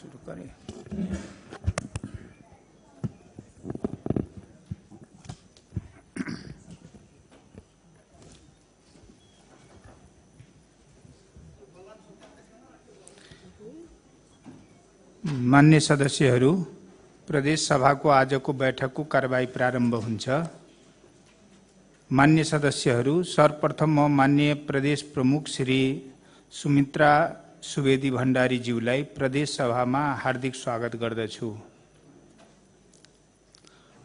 शुरू करें। मान्य सदस्यहरू, प्रदेश सभाको आजको बैठकको कारबाही प्रारम्भ हुन्छ। मान्य सदस्यहरू, सर्वप्रथम म मान्य प्रदेश प्रमुख श्री सुमित्रा सुवेदी भण्डारीज्यूलाई प्रदेश सभामा हार्दिक स्वागत गर्दछु।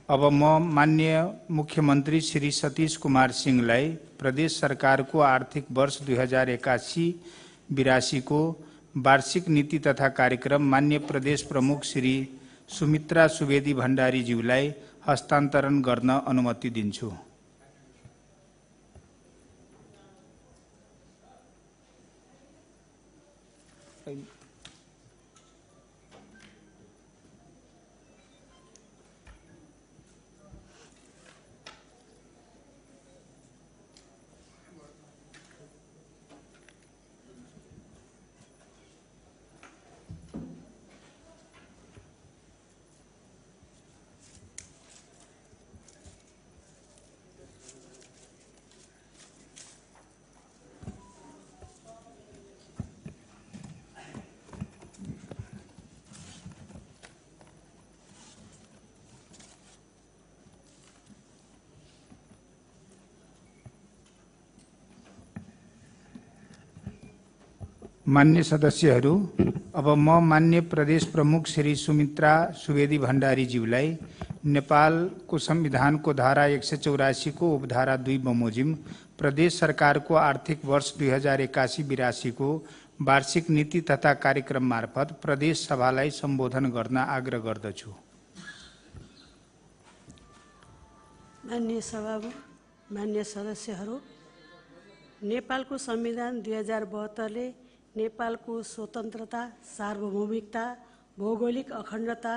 अब म मान्य मुख्यमन्त्री श्री सतीश कुमार सिंहलाई प्रदेश सरकारको आर्थिक वर्ष 2081-82 को वार्षिक नीति तथा कार्यक्रम मान्य प्रदेश प्रमुख श्री सुमित्रा सुवेदी भण्डारीज्यूलाई हस्तान्तरण गर्न अनुमति दिन्छु। मान्य सदस्यहरू, अब म मान्य प्रदेश प्रमुख श्री सुमित्रा सुवेदी भण्डारीज्यूलाई नेपालको संविधानको धारा 184 को उपधारा 2 बमोजिम प्रदेश सरकारको आर्थिक वर्ष 2081-82 को वार्षिक नीति तथा कार्यक्रम मार्फत प्रदेश सभालाई सम्बोधन गर्न आग्रह गर्दछु। मान्य सभामा मान्य सदस्यहरू, नेपालको संविधान 2072 ले नेपालको स्वतन्त्रता, सार्वभौमिकता, भौगोलिक अखण्डता,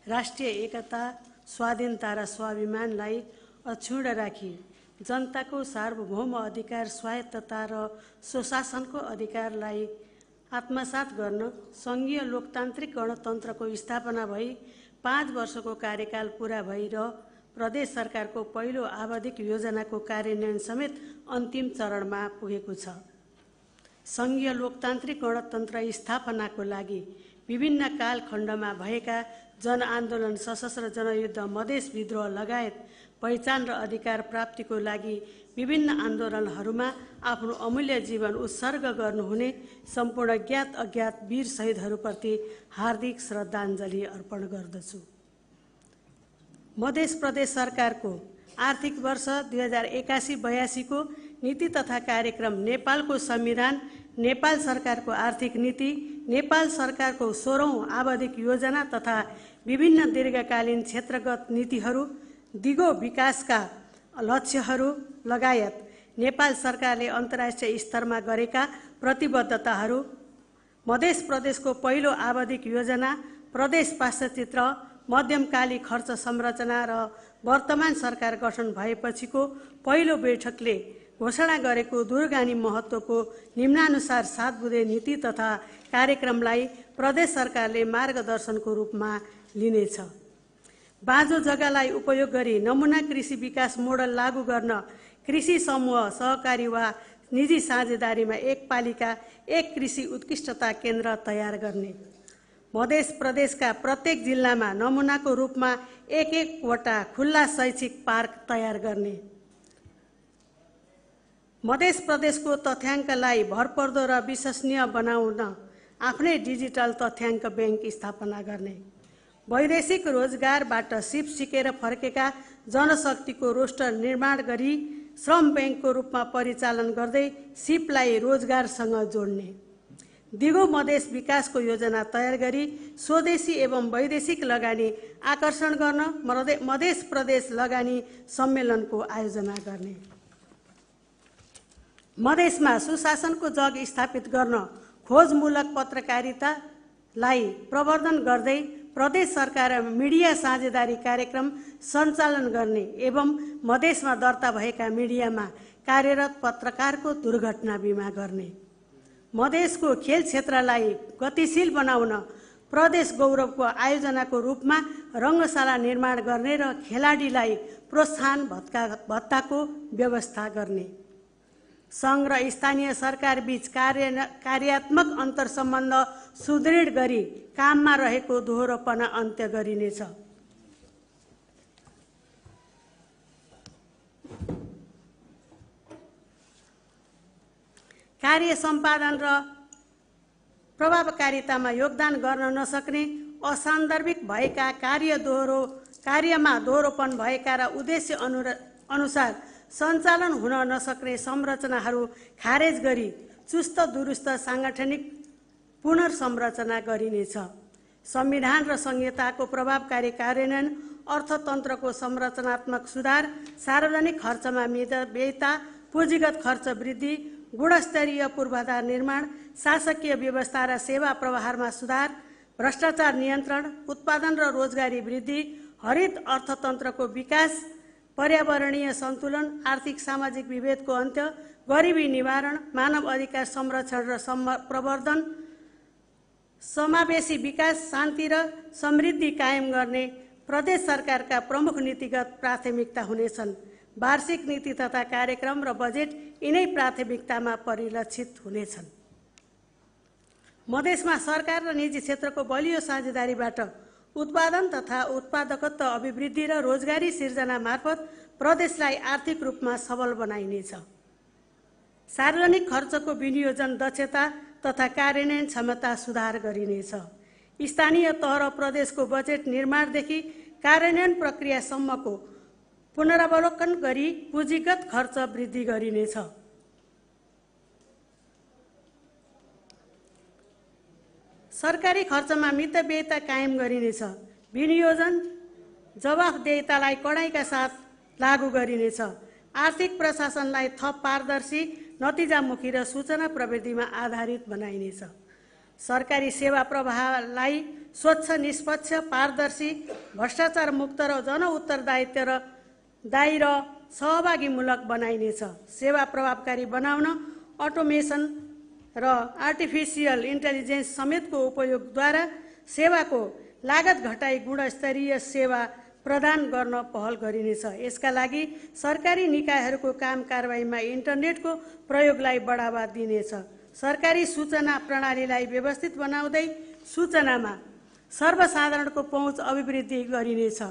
राष्ट्रिय एकता, स्वाधीनता र स्वाभिमानलाई अक्षुण्ण राखी जनताको सार्वभौम अधिकार, स्वायत्तता र स्वशासनको अधिकारलाई आत्मसात गर्न सङ्घीय लोकतान्त्रिक गणतन्त्रको स्थापना भई 5 वर्षको कार्यकाल पूरा भई र प्रदेश सरकारको पहिलो आवधिक योजनाको कार्यान्वयन समेत अन्तिम चरणमा पुगेको छ। सङ्घीय लोकतान्त्रिक गणतन्त्र स्थापनाको लागि विभिन्न कालखण्डमा भएका जनआन्दोलन, सशस्त्र जनयुद्ध, मधेस विद्रोह लगायत पहिचान र अधिकार प्राप्तिको लागि विभिन्न आन्दोलनहरूमा आफ्नो अमूल्य जीवन उत्सर्ग गर्नुहुने सम्पूर्ण ज्ञात अज्ञात वीर शहीदहरूप्रति हार्दिक श्रद्धाञ्जली अर्पण गर्दछु। मधेस प्रदेश सरकारको आर्थिक वर्ष 2081-82 को नीति तथा कार्यक्रम, नेपालको संविधान, नेपाल सरकारको आर्थिक नीति, नेपाल सरकारको 16औं आवधिक योजना तथा विभिन्न दीर्घकालीन क्षेत्रगत नीतिहरू, दिगो विकासका लक्ष्यहरू लगायत नेपाल सरकारले अन्तर्राष्ट्रिय स्तरमा गरेका प्रतिबद्धताहरू, मधेस प्रदेशको पहिलो आवधिक योजना, प्रदेश पार्श्वचित्र, मध्यमकालीन खर्च संरचना र वर्तमान सरकार गठन भएपछिको पहिलो बैठकले घोषणा गरेको दूरगामी महत्त्वको निम्नानुसार 7 बुँदे नीति तथा कार्यक्रमलाई प्रदेश सरकारले मार्गदर्शनको रूपमा लिनेछ। बाँझो जग्गालाई उपयोग गरी नमुना कृषि विकास मोडल लागू गर्न कृषि समूह, सहकारी वा निजी साझेदारीमा एक पालिका एक कृषि उत्कृष्टता केन्द्र तयार गर्ने। मधेस प्रदेशका प्रत्येक जिल्लामा नमुनाको रूपमा एक वटा खुल्ला शैक्षिक पार्क तयार गर्ने। मधेस प्रदेशको तथ्याङ्कलाई भरपर्दो र विश्वसनीय बनाउन आफ्नै डिजिटल तथ्याङ्क ब्याङ्क स्थापना गर्ने। वैदेशिक रोजगारबाट सिप सिकेर फर्केका जनशक्तिको रोस्टर निर्माण गरी श्रम ब्याङ्कको रूपमा परिचालन गर्दै सिपलाई रोजगारसँग जोड्ने। दिगो मधेस विकासको योजना तयार गरी स्वदेशी एवं वैदेशिक लगानी आकर्षण गर्न मधेस प्रदेश लगानी सम्मेलनको आयोजना गर्ने। मधेसमा सुशासनको जग स्थापित गर्न खोजमूलक पत्रकारितालाई प्रवर्धन गर्दै प्रदेश सरकार मिडिया साझेदारी कार्यक्रम सञ्चालन गर्ने एवं मधेसमा दर्ता भएका मिडियामा कार्यरत पत्रकारको दुर्घटना बिमा गर्ने। मधेसको खेल क्षेत्रलाई गतिशील बनाउन प्रदेश गौरवको आयोजनाको रूपमा रङ्गशाला निर्माण गर्ने र खेलाडीलाई प्रोत्साहन भत्ताको व्यवस्था गर्ने। सङ्घ र स्थानीय सरकार बीच कार्यात्मक अन्तर्सम्बन्ध सुदृढ गरी काममा रहेको दोहोरोपना अन्त्य गरिनेछ। कार्य सम्पादन र प्रभावकारितामा योगदान गर्न नसक्ने, असान्दर्भिक भएका कार्यमा दोहोरोपन भएका र उद्देश्य अनुसार सञ्चालन हुन नसक्ने संरचनाहरू खारेज गरी चुस्त दुरुस्त साङ्गठनिक पुनर्संरचना गरिनेछ। संविधान र संहिताको प्रभावकारी कार्यान्वयन, अर्थतन्त्रको संरचनात्मक सुधार, सार्वजनिक खर्चमा मितव्ययिता, पुँजीगत खर्च वृद्धि, गुणस्तरीय पूर्वाधार निर्माण, शासकीय व्यवस्था र सेवा प्रवाहमा सुधार, भ्रष्टाचार नियन्त्रण, उत्पादन र रोजगारी वृद्धि, हरित अर्थतन्त्रको विकास, पर्यावरणीय सन्तुलन, आर्थिक सामाजिक विभेदको अन्त्य, गरिबी निवारण, मानव अधिकार संरक्षण र प्रवर्धन, समावेशी विकास, शान्ति र समृद्धि कायम गर्ने प्रदेश सरकारका प्रमुख नीतिगत प्राथमिकता हुनेछन्। वार्षिक नीति तथा कार्यक्रम र बजेट यिनै प्राथमिकतामा परिलक्षित हुनेछन्। मधेसमा सरकार र निजी क्षेत्रको बलियो साझेदारीबाट उत्पादन तथा उत्पादकत्व अभिवृद्धि र रोजगारी सिर्जना मार्फत प्रदेशलाई आर्थिक रूपमा सबल बनाइनेछ। सार्वजनिक खर्चको विनियोजन दक्षता तथा कार्यान्वयन क्षमता सुधार गरिनेछ। स्थानीय तह र प्रदेशको बजेट निर्माणदेखि कार्यान्वयन प्रक्रियासम्मको पुनरावलोकन गरी पुँजीगत खर्च वृद्धि गरिनेछ। सरकारी खर्चमा मितव्ययिता कायम गरिनेछ। विनियोजन जवाफदेहितालाई कडाइका साथ लागू गरिनेछ। आर्थिक प्रशासनलाई थप पारदर्शी, नतिजामुखी र सूचना प्रविधिमा आधारित बनाइनेछ। सरकारी सेवा प्रवाहलाई स्वच्छ, निष्पक्ष, पारदर्शी, भ्रष्टाचार मुक्त र जनउत्तरदायित्व र सहभागीमूलक बनाइनेछ। सेवा प्रभावकारी बनाउन अटोमेसन र आर्टिफिसियल इन्टेलिजेन्स समेतको उपयोगद्वारा सेवाको लागत घटाई गुणस्तरीय सेवा प्रदान गर्न पहल गरिनेछ। यसका लागि सरकारी निकायहरूको काम कारबाहीमा इन्टरनेटको प्रयोगलाई बढावा दिनेछ। सरकारी सूचना प्रणालीलाई व्यवस्थित बनाउँदै सूचनामा सर्वसाधारणको पहुँच अभिवृद्धि गरिनेछ।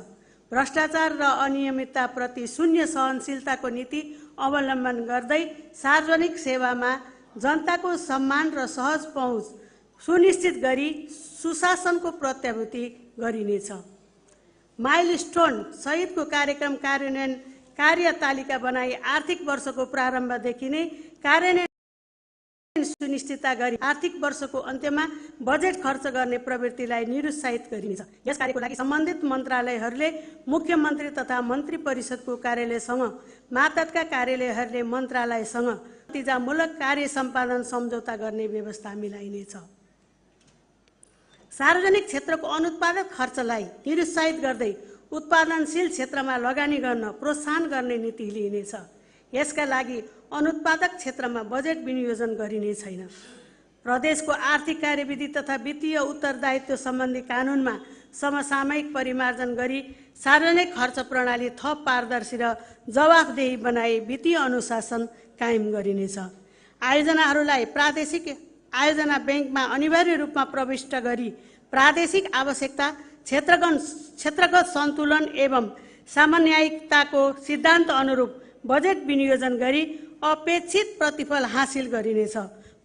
भ्रष्टाचार र अनियमितताप्रति शून्य सहनशीलताको नीति अवलम्बन गर्दै सार्वजनिक सेवामा जनताको सम्मान र सहज पहुँच सुनिश्चित गरी सुशासनको प्रत्याभूति गरिनेछ। माइलस्टोन सहितको कार्यक्रम कार्यान्वयन कार्यतालिका बनाई आर्थिक वर्षको प्रारम्भदेखि नै कार्यान्वयन सुनिश्चितता गरी आर्थिक वर्षको अन्त्यमा बजेट खर्च गर्ने प्रवृत्तिलाई निरुत्साहित गरिनेछ। यस कार्यको लागि सम्बन्धित मन्त्रालयहरूले मुख्यमन्त्री तथा मन्त्री परिषदको कार्यालयसँग, मातहतका कार्यालयहरूले मन्त्रालयसँग नतिजामूलक कार्य सम्पादन सम्झौता गर्ने व्यवस्था मिलाइनेछ। सार्वजनिक क्षेत्रको अनुत्पादक खर्चलाई निरुत्साहित गर्दै उत्पादनशील क्षेत्रमा लगानी गर्न प्रोत्साहन गर्ने नीति लिइनेछ। यसका लागि अनुत्पादक क्षेत्रमा बजेट विनियोजन गरिने छैन। प्रदेशको आर्थिक कार्यविधि तथा वित्तीय उत्तरदायित्व सम्बन्धी कानुनमा समसामयिक परिमार्जन गरी सार्वजनिक खर्च प्रणाली थप पारदर्शी र जवाफदेही बनाई वित्तीय अनुशासन कायम गरिनेछ। आयोजनाहरूलाई प्रादेशिक आयोजना ब्याङ्कमा अनिवार्य रूपमा प्रविष्ट गरी प्रादेशिक आवश्यकता, क्षेत्रगत सन्तुलन एवं सामान्यिकताको सिद्धान्त अनुरूप बजेट विनियोजन गरी अपेक्षित प्रतिफल हासिल गरिनेछ।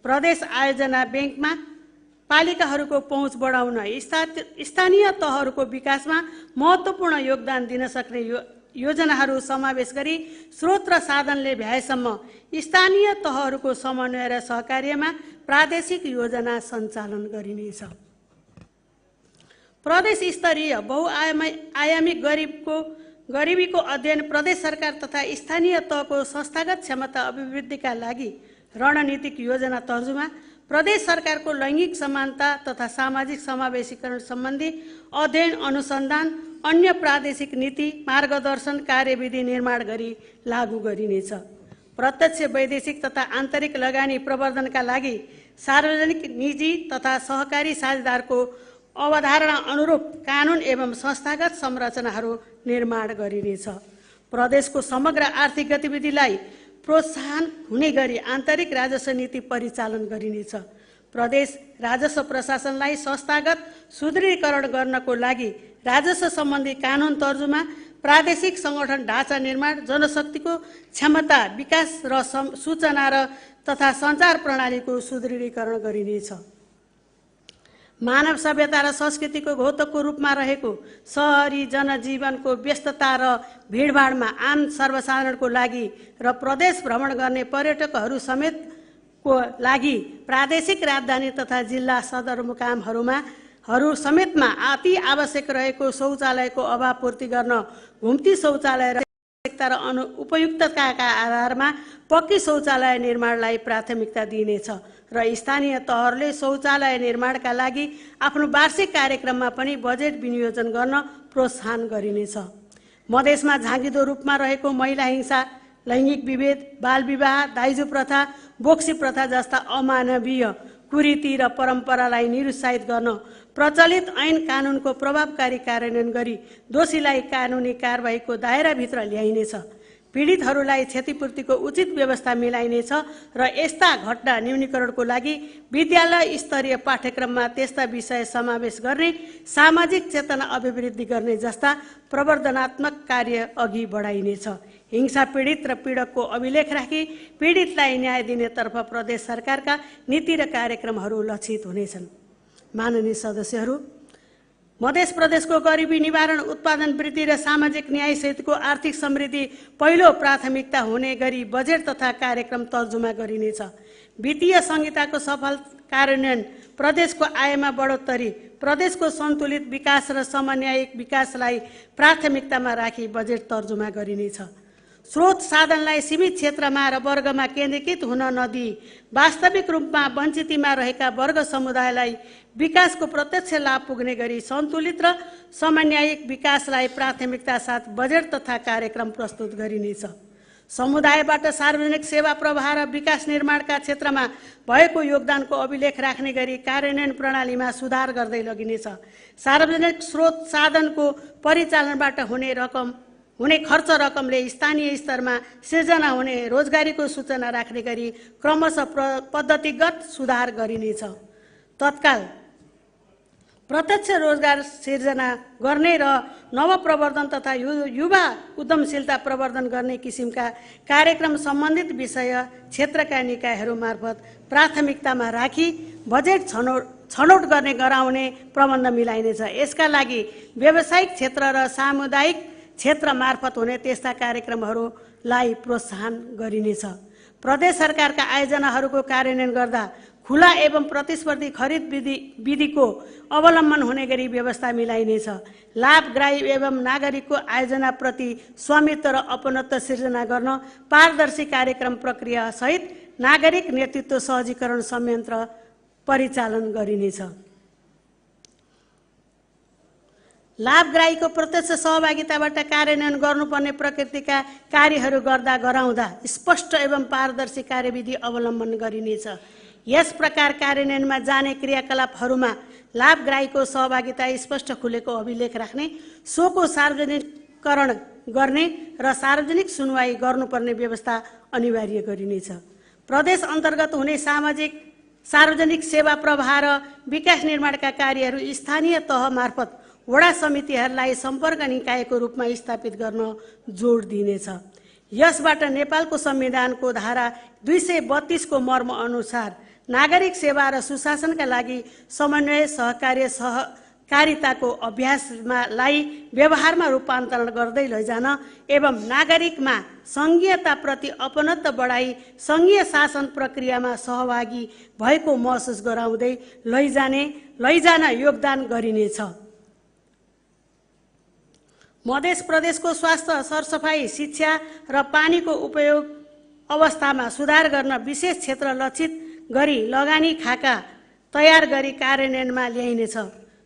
प्रदेश आयोजना ब्याङ्कमा पालिकाहरूको पहुँच बढाउन स्थानीय तहहरूको विकासमा महत्त्वपूर्ण योगदान दिन सक्ने योजनाहरू समावेश गरी स्रोत र साधनले भ्याएसम्म स्थानीय तहहरूको समन्वय र सहकार्यमा प्रादेशिक योजना सञ्चालन गरिनेछ। प्रदेश स्तरीय बहुआयामी गरिबीको अध्ययन प्रदेश सरकार तथा स्थानीय तहको संस्थागत क्षमता अभिवृद्धिका लागि रणनीतिक योजना तर्जुमा, प्रदेश सरकारको लैङ्गिक समानता तथा सामाजिक समावेशीकरण सम्बन्धी अध्ययन अनुसन्धान, अन्य प्रादेशिक नीति मार्गदर्शन कार्यविधि निर्माण गरी लागू गरिनेछ। प्रत्यक्ष वैदेशिक तथा आन्तरिक लगानी प्रवर्धनका लागि सार्वजनिक, निजी तथा सहकारी साझेदारको अवधारणा अनुरूप कानुन एवं संस्थागत संरचनाहरू निर्माण गरिनेछ। प्रदेशको समग्र आर्थिक गतिविधिलाई प्रोत्साहन हुने गरी आन्तरिक राजस्व नीति परिचालन गरिनेछ। प्रदेश राजस्व प्रशासनलाई संस्थागत सुदृढीकरण गर्नको लागि राजस्व सम्बन्धी कानुन तर्जुमा, प्रादेशिक संगठन ढाँचा निर्माण, जनशक्तिको क्षमता विकास र सूचना तथा सञ्चार प्रणालीको सुदृढीकरण गरिनेछ। मानव सभ्यता र संस्कृतिको घोतकको रूपमा रहेको सहरी जनजीवनको व्यस्तता र भिडभाडमा आम सर्वसाधारणको लागि र प्रदेश भ्रमण गर्ने पर्यटकहरू समेतको लागि प्रादेशिक राजधानी तथा जिल्ला सदरमुकामहरू समेतमा अति आवश्यक रहेको शौचालयको अभाव पूर्ति गर्न घुम्ती शौचालय र उपयुक्तताका आधारमा पक्की शौचालय निर्माणलाई प्राथमिकता दिइनेछ र स्थानीय तहहरूले शौचालय निर्माणका लागि आफ्नो वार्षिक कार्यक्रममा पनि बजेट विनियोजन गर्न प्रोत्साहन गरिनेछ। मधेसमा झाँगिदो रूपमा रहेको महिला हिंसा, लैङ्गिक विभेद, बालविवाह, दाइजो प्रथा, बोक्सी प्रथा जस्ता अमानवीय कुरीति र परम्परालाई निरुत्साहित गर्न प्रचलित ऐन कानुनको प्रभावकारी कार्यान्वयन गरी दोषीलाई कानुनी कारबाहीको दायराभित्र ल्याइनेछ। पीडितहरूलाई क्षतिपूर्तिको उचित व्यवस्था मिलाइनेछ र यस्ता घटना न्यूनीकरणको लागि विद्यालय स्तरीय पाठ्यक्रममा त्यस्ता विषय समावेश गर्ने, सामाजिक चेतना अभिवृद्धि गर्ने जस्ता प्रवर्धनात्मक कार्य अघि बढाइनेछ। हिंसा पीडित र पीडकको अभिलेख राखी पीडितलाई न्याय दिनेतर्फ प्रदेश सरकारका नीति र कार्यक्रमहरू लक्षित हुनेछन्। माननीय सदस्यहरू, मध्य प्रदेशको गरिबी निवारण, उत्पादन वृद्धि र सामाजिक न्याय सहितको आर्थिक समृद्धि पहिलो प्राथमिकता हुने गरी बजेट तथा कार्यक्रम तर्जुमा गरिनेछ। वित्तीय संहिताको सफल कार्यान्वयन, प्रदेशको आयमा बढोत्तरी, प्रदेशको सन्तुलित विकास र समन्वयित विकासलाई प्राथमिकतामा राखी बजेट तर्जुमा गरिनेछ। स्रोत साधनलाई सीमित क्षेत्रमा र वर्गमा केन्द्रीकृत हुन नदिई वास्तविक रूपमा वञ्चितमा रहेका वर्ग समुदायलाई विकासको प्रत्यक्ष लाभ पुग्ने गरी सन्तुलित र समन्वयित विकासलाई प्राथमिकता साथ बजेट तथा कार्यक्रम प्रस्तुत गरिनेछ। समुदायबाट सार्वजनिक सेवा प्रवाह र विकास निर्माणका क्षेत्रमा भएको योगदानको अभिलेख राख्ने गरी कार्यान्वयन प्रणालीमा सुधार गर्दै लगिनेछ। सार्वजनिक स्रोत साधनको परिचालनबाट हुने खर्च रकमले स्थानीय स्तरमा सिर्जना हुने रोजगारीको सूचना राख्ने गरी क्रमशः पद्धतिगत सुधार गरिनेछ। तत्काल प्रत्यक्ष रोजगार सिर्जना गर्ने र नवप्रवर्धन तथा युवा उद्यमशीलता प्रवर्धन गर्ने किसिमका कार्यक्रम सम्बन्धित विषय क्षेत्रका निकायहरू मार्फत प्राथमिकतामा राखी बजेट छनौट गराउने प्रबन्ध मिलाइनेछ। यसका लागि व्यावसायिक क्षेत्र र सामुदायिक क्षेत्र मार्फत हुने त्यस्ता कार्यक्रमहरूलाई प्रोत्साहन गरिनेछ। प्रदेश सरकारका आयोजनाहरूको कार्यान्वयन गर्दा खुला एवं प्रतिस्पर्धी खरिद विधिको अवलम्बन हुने गरी व्यवस्था मिलाइनेछ। लाभग्राही एवं नागरिकको आयोजनाप्रति स्वामित्व र अपनत्व सिर्जना गर्न पारदर्शी कार्यक्रम प्रक्रिया सहित नागरिक नेतृत्व सहजीकरण संयन्त्र परिचालन गरिनेछ। लाभग्राहीको प्रत्यक्ष सहभागिताबाट कार्यान्वयन गर्नुपर्ने प्रकृतिका कार्यहरू गराउँदा स्पष्ट एवं पारदर्शी कार्यविधि अवलम्बन गरिनेछ। यस प्रकार कार्यान्वयनमा जाने क्रियाकलापहरूमा लाभग्राहीको सहभागिता स्पष्ट खुलेको अभिलेख राख्ने, सोको सार्वजनिकरण गर्ने र सार्वजनिक सुनवाई गर्नुपर्ने व्यवस्था अनिवार्य गरिनेछ। प्रदेश अन्तर्गत हुने सार्वजनिक सेवा प्रवाह र विकास निर्माणका कार्यहरू स्थानीय तह मार्फत वडा समितिहरूलाई सम्पर्क निकायको रूपमा स्थापित गर्न जोड दिइनेछ। यसबाट नेपालको संविधानको धारा 232 को मर्म अनुसार नागरिक सेवा र सुशासनका लागि समन्वय, सहकार्य, सहकारिताको अभ्यासलाई व्यवहारमा रूपान्तरण गर्दै लैजान एवं नागरिकमा संघीयताप्रति अपनत्व बढाई संघीय शासन प्रक्रियामा सहभागी भएको महसुस गराउँदै लैजान योगदान गरिनेछ। मध्य प्रदेशको स्वास्थ्य, सरसफाई, शिक्षा र पानीको उपयोग अवस्थामा सुधार गर्न विशेष क्षेत्र लक्षित गरी लगानी खाका तयार गरी कार्यान्वयनमा ल्याइनेछ।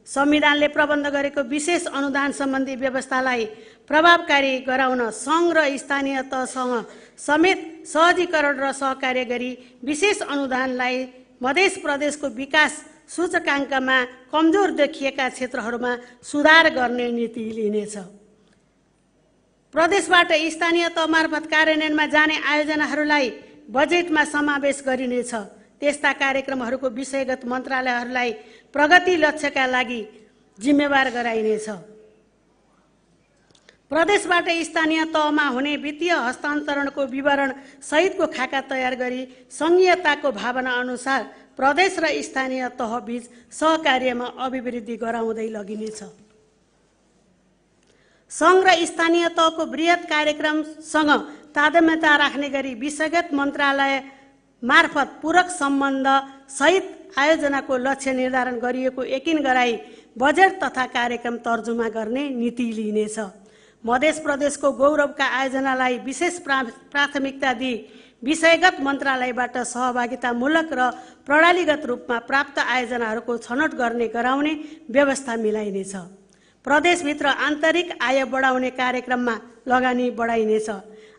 संविधानले प्रबन्ध गरेको विशेष अनुदान सम्बन्धी व्यवस्थालाई प्रभावकारी गराउन सङ्घ र स्थानीय तहसँग समेत सहजीकरण र सहकार्य गरी विशेष अनुदानलाई मध्य प्रदेशको विकास सूचकाङ्कमा कमजोर देखिएका क्षेत्रहरूमा सुधार गर्ने नीति लिनेछ। प्रदेशबाट स्थानीय तह मार्फत कार्यान्वयनमा जाने आयोजनाहरूलाई बजेटमा समावेश गरिनेछ। त्यस्ता कार्यक्रमहरूको विषयगत मन्त्रालयहरूलाई प्रगति लक्ष्यका लागि जिम्मेवार गराइनेछ। प्रदेशबाट स्थानीय तहमा हुने वित्तीय हस्तान्तरणको विवरण सहितको खाका तयार गरी सङ्घीयताको भावना अनुसार प्रदेश र स्थानीय तहबीच सहकार्यमा अभिवृद्धि गराउँदै लगिनेछ। सङ्घ र स्थानीय तहको बृहत कार्यक्रमसँग तादात्म्यता राख्ने गरी विषयगत मन्त्रालय मार्फत पूरक सम्बन्ध सहित आयोजनाको लक्ष्य निर्धारण गरिएको यकिन गराई बजेट तथा कार्यक्रम तर्जुमा गर्ने नीति लिइनेछ। मध्य प्रदेशको गौरवका आयोजनालाई विशेष प्राथमिकता दिई विषयगत मन्त्रालयबाट सहभागितामूलक र प्रणालीगत रूपमा प्राप्त आयोजनाहरूको छनौट गराउने व्यवस्था मिलाइनेछ। प्रदेशभित्र आन्तरिक आय बढाउने कार्यक्रममा लगानी बढाइनेछ।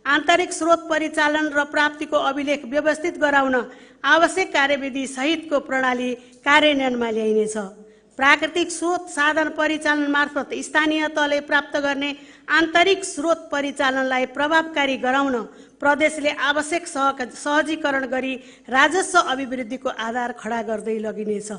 आन्तरिक स्रोत परिचालन र प्राप्तिको अभिलेख व्यवस्थित गराउन आवश्यक कार्यविधि सहितको प्रणाली कार्यान्वयनमा ल्याइनेछ। प्राकृतिक स्रोत साधन परिचालन मार्फत स्थानीय तहले प्राप्त गर्ने आन्तरिक स्रोत परिचालनलाई प्रभावकारी गराउन प्रदेशले आवश्यक सहजीकरण गरी राजस्व अभिवृद्धिको आधार खडा गर्दै लगिनेछ।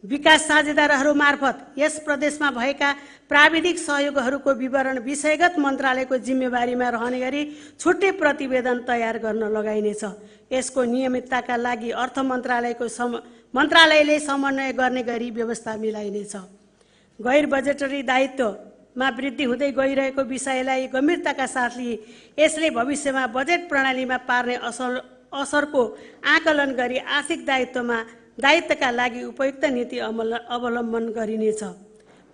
विकास साझेदारहरू मार्फत यस प्रदेशमा भएका प्राविधिक सहयोगहरूको विवरण विषयगत मन्त्रालयको जिम्मेवारीमा रहने गरी छुट्टै प्रतिवेदन तयार गर्न लगाइनेछ। यसको नियमितताका लागि अर्थ मन्त्रालयले समन्वय गर्ने गरी व्यवस्था मिलाइनेछ। गैर बजेटरी दायित्वमा वृद्धि हुँदै गइरहेको विषयलाई गम्भीरताका साथ लिए यसले भविष्यमा बजेट प्रणालीमा पार्ने असरको आकलन गरी आर्थिक दायित्वका लागि उपयुक्त नीति अवलम्बन गरिनेछ।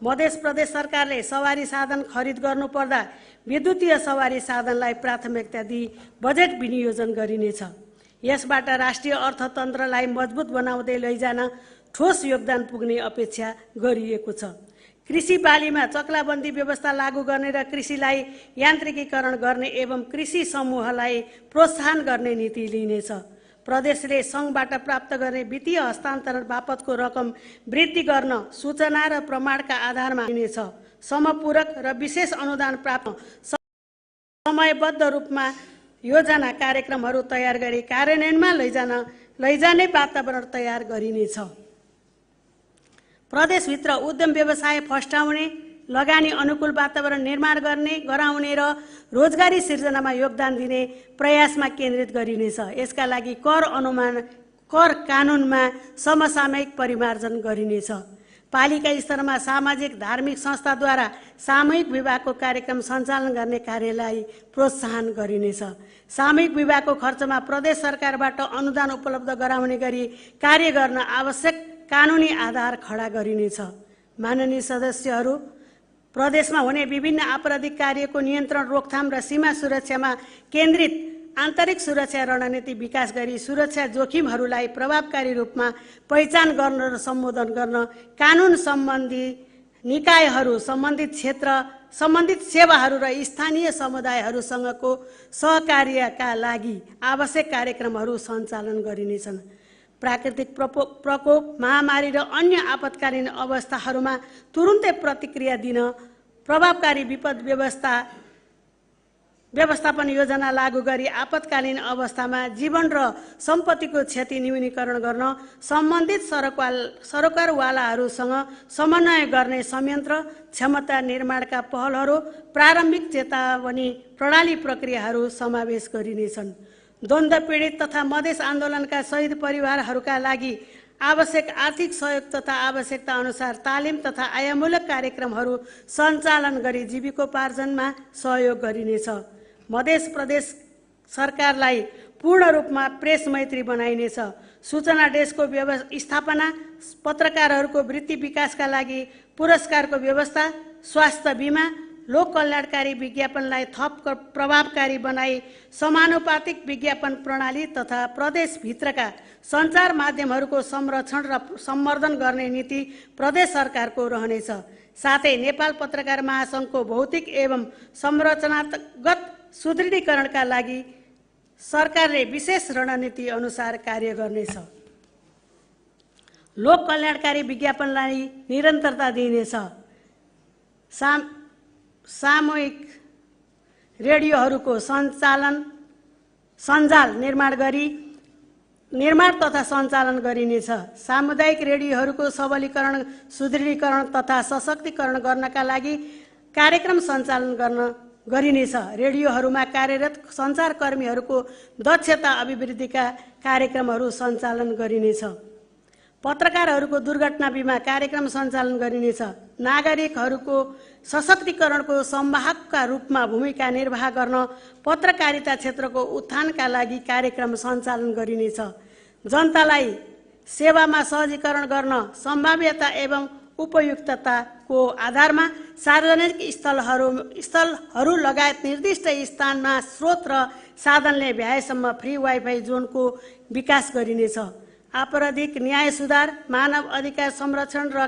मध्य प्रदेश सरकारले सवारी साधन खरिद गर्नुपर्दा विद्युतीय सवारी साधनलाई प्राथमिकता दिई बजेट विनियोजन गरिनेछ। यसबाट राष्ट्रिय अर्थतन्त्रलाई मजबुत बनाउँदै लैजान ठोस योगदान पुग्ने अपेक्षा गरिएको छ। कृषि बालीमा चक्लाबन्दी व्यवस्था लागू गर्ने र कृषिलाई यान्त्रिकीकरण गर्ने एवं कृषि समूहलाई प्रोत्साहन गर्ने नीति लिइनेछ। प्रदेशले सङ्घबाट प्राप्त गर्ने वित्तीय हस्तान्तरण बापतको रकम वृद्धि गर्न सूचना र प्रमाणका आधारमा लिनेछ। समपूरक र विशेष अनुदान प्राप्त समयबद्ध रूपमा योजना कार्यक्रमहरू तयार गरी कार्यान्वयनमा लैजाने वातावरण तयार गरिनेछ। प्रदेशभित्र उद्यम व्यवसाय फस्टाउने, लगानी अनुकूल वातावरण निर्माण गराउने र रोजगारी सिर्जनामा योगदान दिने प्रयासमा केन्द्रित गरिनेछ। यसका लागि कर कानुनमा समसामयिक परिमार्जन गरिनेछ। पालिका स्तरमा सामाजिक धार्मिक संस्थाद्वारा सामूहिक विवाहको कार्यक्रम सञ्चालन गर्ने कार्यलाई प्रोत्साहन गरिनेछ। सामूहिक विवाहको खर्चमा प्रदेश सरकारबाट अनुदान उपलब्ध गराउने गरी कार्य गर्न आवश्यक कानुनी आधार खडा गरिनेछ। माननीय सदस्यहरू, प्रदेशमा हुने विभिन्न आपराधिक कार्यको नियन्त्रण, रोकथाम र सीमा सुरक्षामा केन्द्रित आन्तरिक सुरक्षा रणनीति विकास गरी सुरक्षा जोखिमहरूलाई प्रभावकारी रूपमा पहिचान गर्न र सम्बोधन गर्न कानुन सम्बन्धी निकायहरू, सम्बन्धित सेवाहरू र स्थानीय समुदायहरूसँगको सहकार्यका लागि आवश्यक कार्यक्रमहरू सञ्चालन गरिनेछन्। प्राकृतिक प्रकोप, महामारी र अन्य आपतकालीन अवस्थाहरूमा तुरुन्तै प्रतिक्रिया दिन प्रभावकारी विपद व्यवस्थापन योजना लागू गरी आपतकालीन अवस्थामा जीवन र सम्पत्तिको क्षति न्यूनीकरण गर्न सम्बन्धित सरोकारवालाहरूसँग समन्वय गर्ने संयन्त्र क्षमता निर्माणका पहलहरू, प्रारम्भिक चेतावनी प्रणाली प्रक्रियाहरू समावेश गरिनेछन्। द्वन्द्व पीडित तथा मधेस आन्दोलनका शहीद परिवारहरूका लागि आवश्यक आर्थिक सहयोग तथा आवश्यकता अनुसार तालिम तथा आयामूलक कार्यक्रमहरू सञ्चालन गरी जीविकोपार्जनमा सहयोग गरिनेछ। मध्य प्रदेश सरकारलाई पूर्ण रूपमा प्रेस मैत्री बनाइनेछ। सूचना डेस्कको स्थापना, पत्रकारहरूको वृत्ति विकासका लागि पुरस्कारको व्यवस्था, स्वास्थ्य बीमा, लोक कल्याणकारी विज्ञापनलाई थप प्रभावकारी बनाई समानुपातिक विज्ञापन प्रणाली तथा प्रदेशभित्रका सञ्चार माध्यमहरूको संरक्षण र सम्वर्धन गर्ने नीति प्रदेश सरकारको रहनेछ। साथै नेपाल पत्रकार महासङ्घको भौतिक एवं संरचनागत सुदृढीकरणका लागि सरकारले विशेष रणनीति अनुसार कार्य गर्नेछ। लोक कल्याणकारी विज्ञापनलाई निरन्तरता दिइनेछ। सामूहिक रेडियोहरूको सञ्जाल निर्माण तथा सञ्चालन गरिनेछ। सामुदायिक रेडियोहरूको सबलीकरण, सुदृढीकरण तथा सशक्तिकरण गर्नका लागि कार्यक्रम सञ्चालन गरिनेछ। रेडियोहरूमा कार्यरत सञ्चारकर्मीहरूको दक्षता अभिवृद्धिका कार्यक्रमहरू सञ्चालन गरिनेछ। पत्रकारहरूको दुर्घटना बिमा कार्यक्रम सञ्चालन गरिनेछ। नागरिकहरूको सशक्तिकरणको संवाहकका रूपमा भूमिका निर्वाह गर्न पत्रकारिता क्षेत्रको उत्थानका लागि कार्यक्रम सञ्चालन गरिनेछ। जनतालाई सेवामा सहजीकरण गर्न सम्भाव्यता एवं उपयुक्तताको आधारमा सार्वजनिक स्थलहरू लगायत निर्दिष्ट स्थानमा स्रोत र साधनले भ्याएसम्म फ्री वाइफाई जोनको विकास गरिनेछ। आपराधिक न्याय सुधार, मानव अधिकार संरक्षण र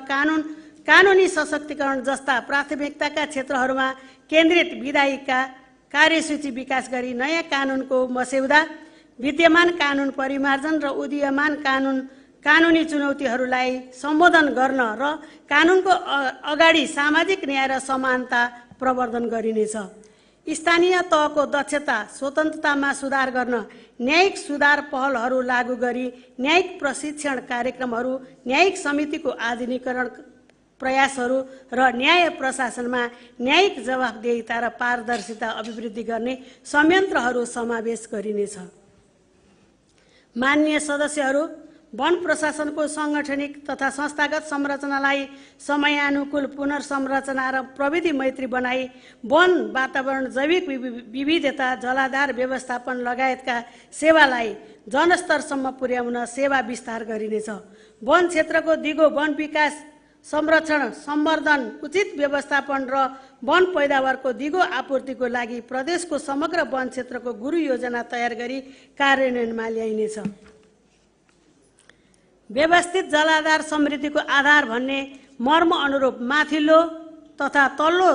कानुनी सशक्तिकरण जस्ता प्राथमिकताका क्षेत्रहरूमा केन्द्रित विधायिका कार्यसूची विकास गरी नयाँ कानुनको मस्यौदा, विद्यमान कानुन परिमार्जन र उदीयमान कानुनी चुनौतीहरूलाई सम्बोधन गर्न र कानुनको अगाडि सामाजिक न्याय र समानता प्रवर्धन गरिनेछ। स्थानीय तहको दक्षता स्वतन्त्रतामा सुधार गर्न न्यायिक सुधार पहलहरू लागू गरी न्यायिक प्रशिक्षण कार्यक्रमहरू, न्यायिक समितिको आधुनिकीकरण प्रयासहरू र न्याय प्रशासनमा न्यायिक जवाफदेहिता र पारदर्शिता अभिवृद्धि गर्ने संयन्त्रहरू समावेश गरिनेछ। माननीय सदस्यहरू, वन प्रशासनको सांगठनिक तथा संस्थागत संरचनालाई समयानुकूल पुनर्संरचना र प्रविधि मैत्री बनाई वन वातावरण, जैविक विविधता, जलाधार व्यवस्थापन लगायतका सेवालाई जनस्तरसम्म पुर्याउन सेवा विस्तार गरिनेछ। वन क्षेत्रको दिगो वन विकास, संरक्षण, सम्वर्धन, उचित व्यवस्थापन र वन पैदावारको दिगो आपूर्तिको लागि प्रदेशको समग्र वन क्षेत्रको गुरु योजना तयार गरी कार्यान्वयनमा ल्याइनेछ। व्यवस्थित जलाधार समृद्धिको आधार भन्ने मर्म अनुरूप माथिल्लो तथा तल्लो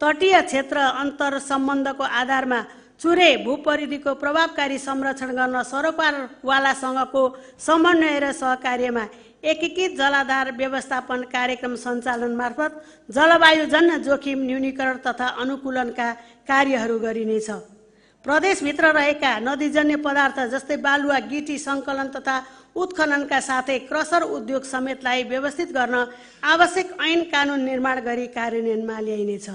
तटीय क्षेत्र अन्तर सम्बन्धको आधारमा चुरे भूपरिधिको प्रभावकारी संरक्षण गर्न सरोकारवालासँगको समन्वय र सहकार्यमा एकीकृत जलाधार व्यवस्थापन कार्यक्रम सञ्चालन मार्फत जलवायुजन्य जोखिम न्यूनीकरण तथा अनुकूलनका कार्यहरू गरिनेछ। प्रदेशभित्र रहेका नदीजन्य पदार्थ जस्तै बालुवा, गिटी सङ्कलन तथा उत्खननका साथै क्रसर उद्योग समेतलाई व्यवस्थित गर्न आवश्यक ऐन कानुन निर्माण गरी कार्यान्वयनमा ल्याइनेछ।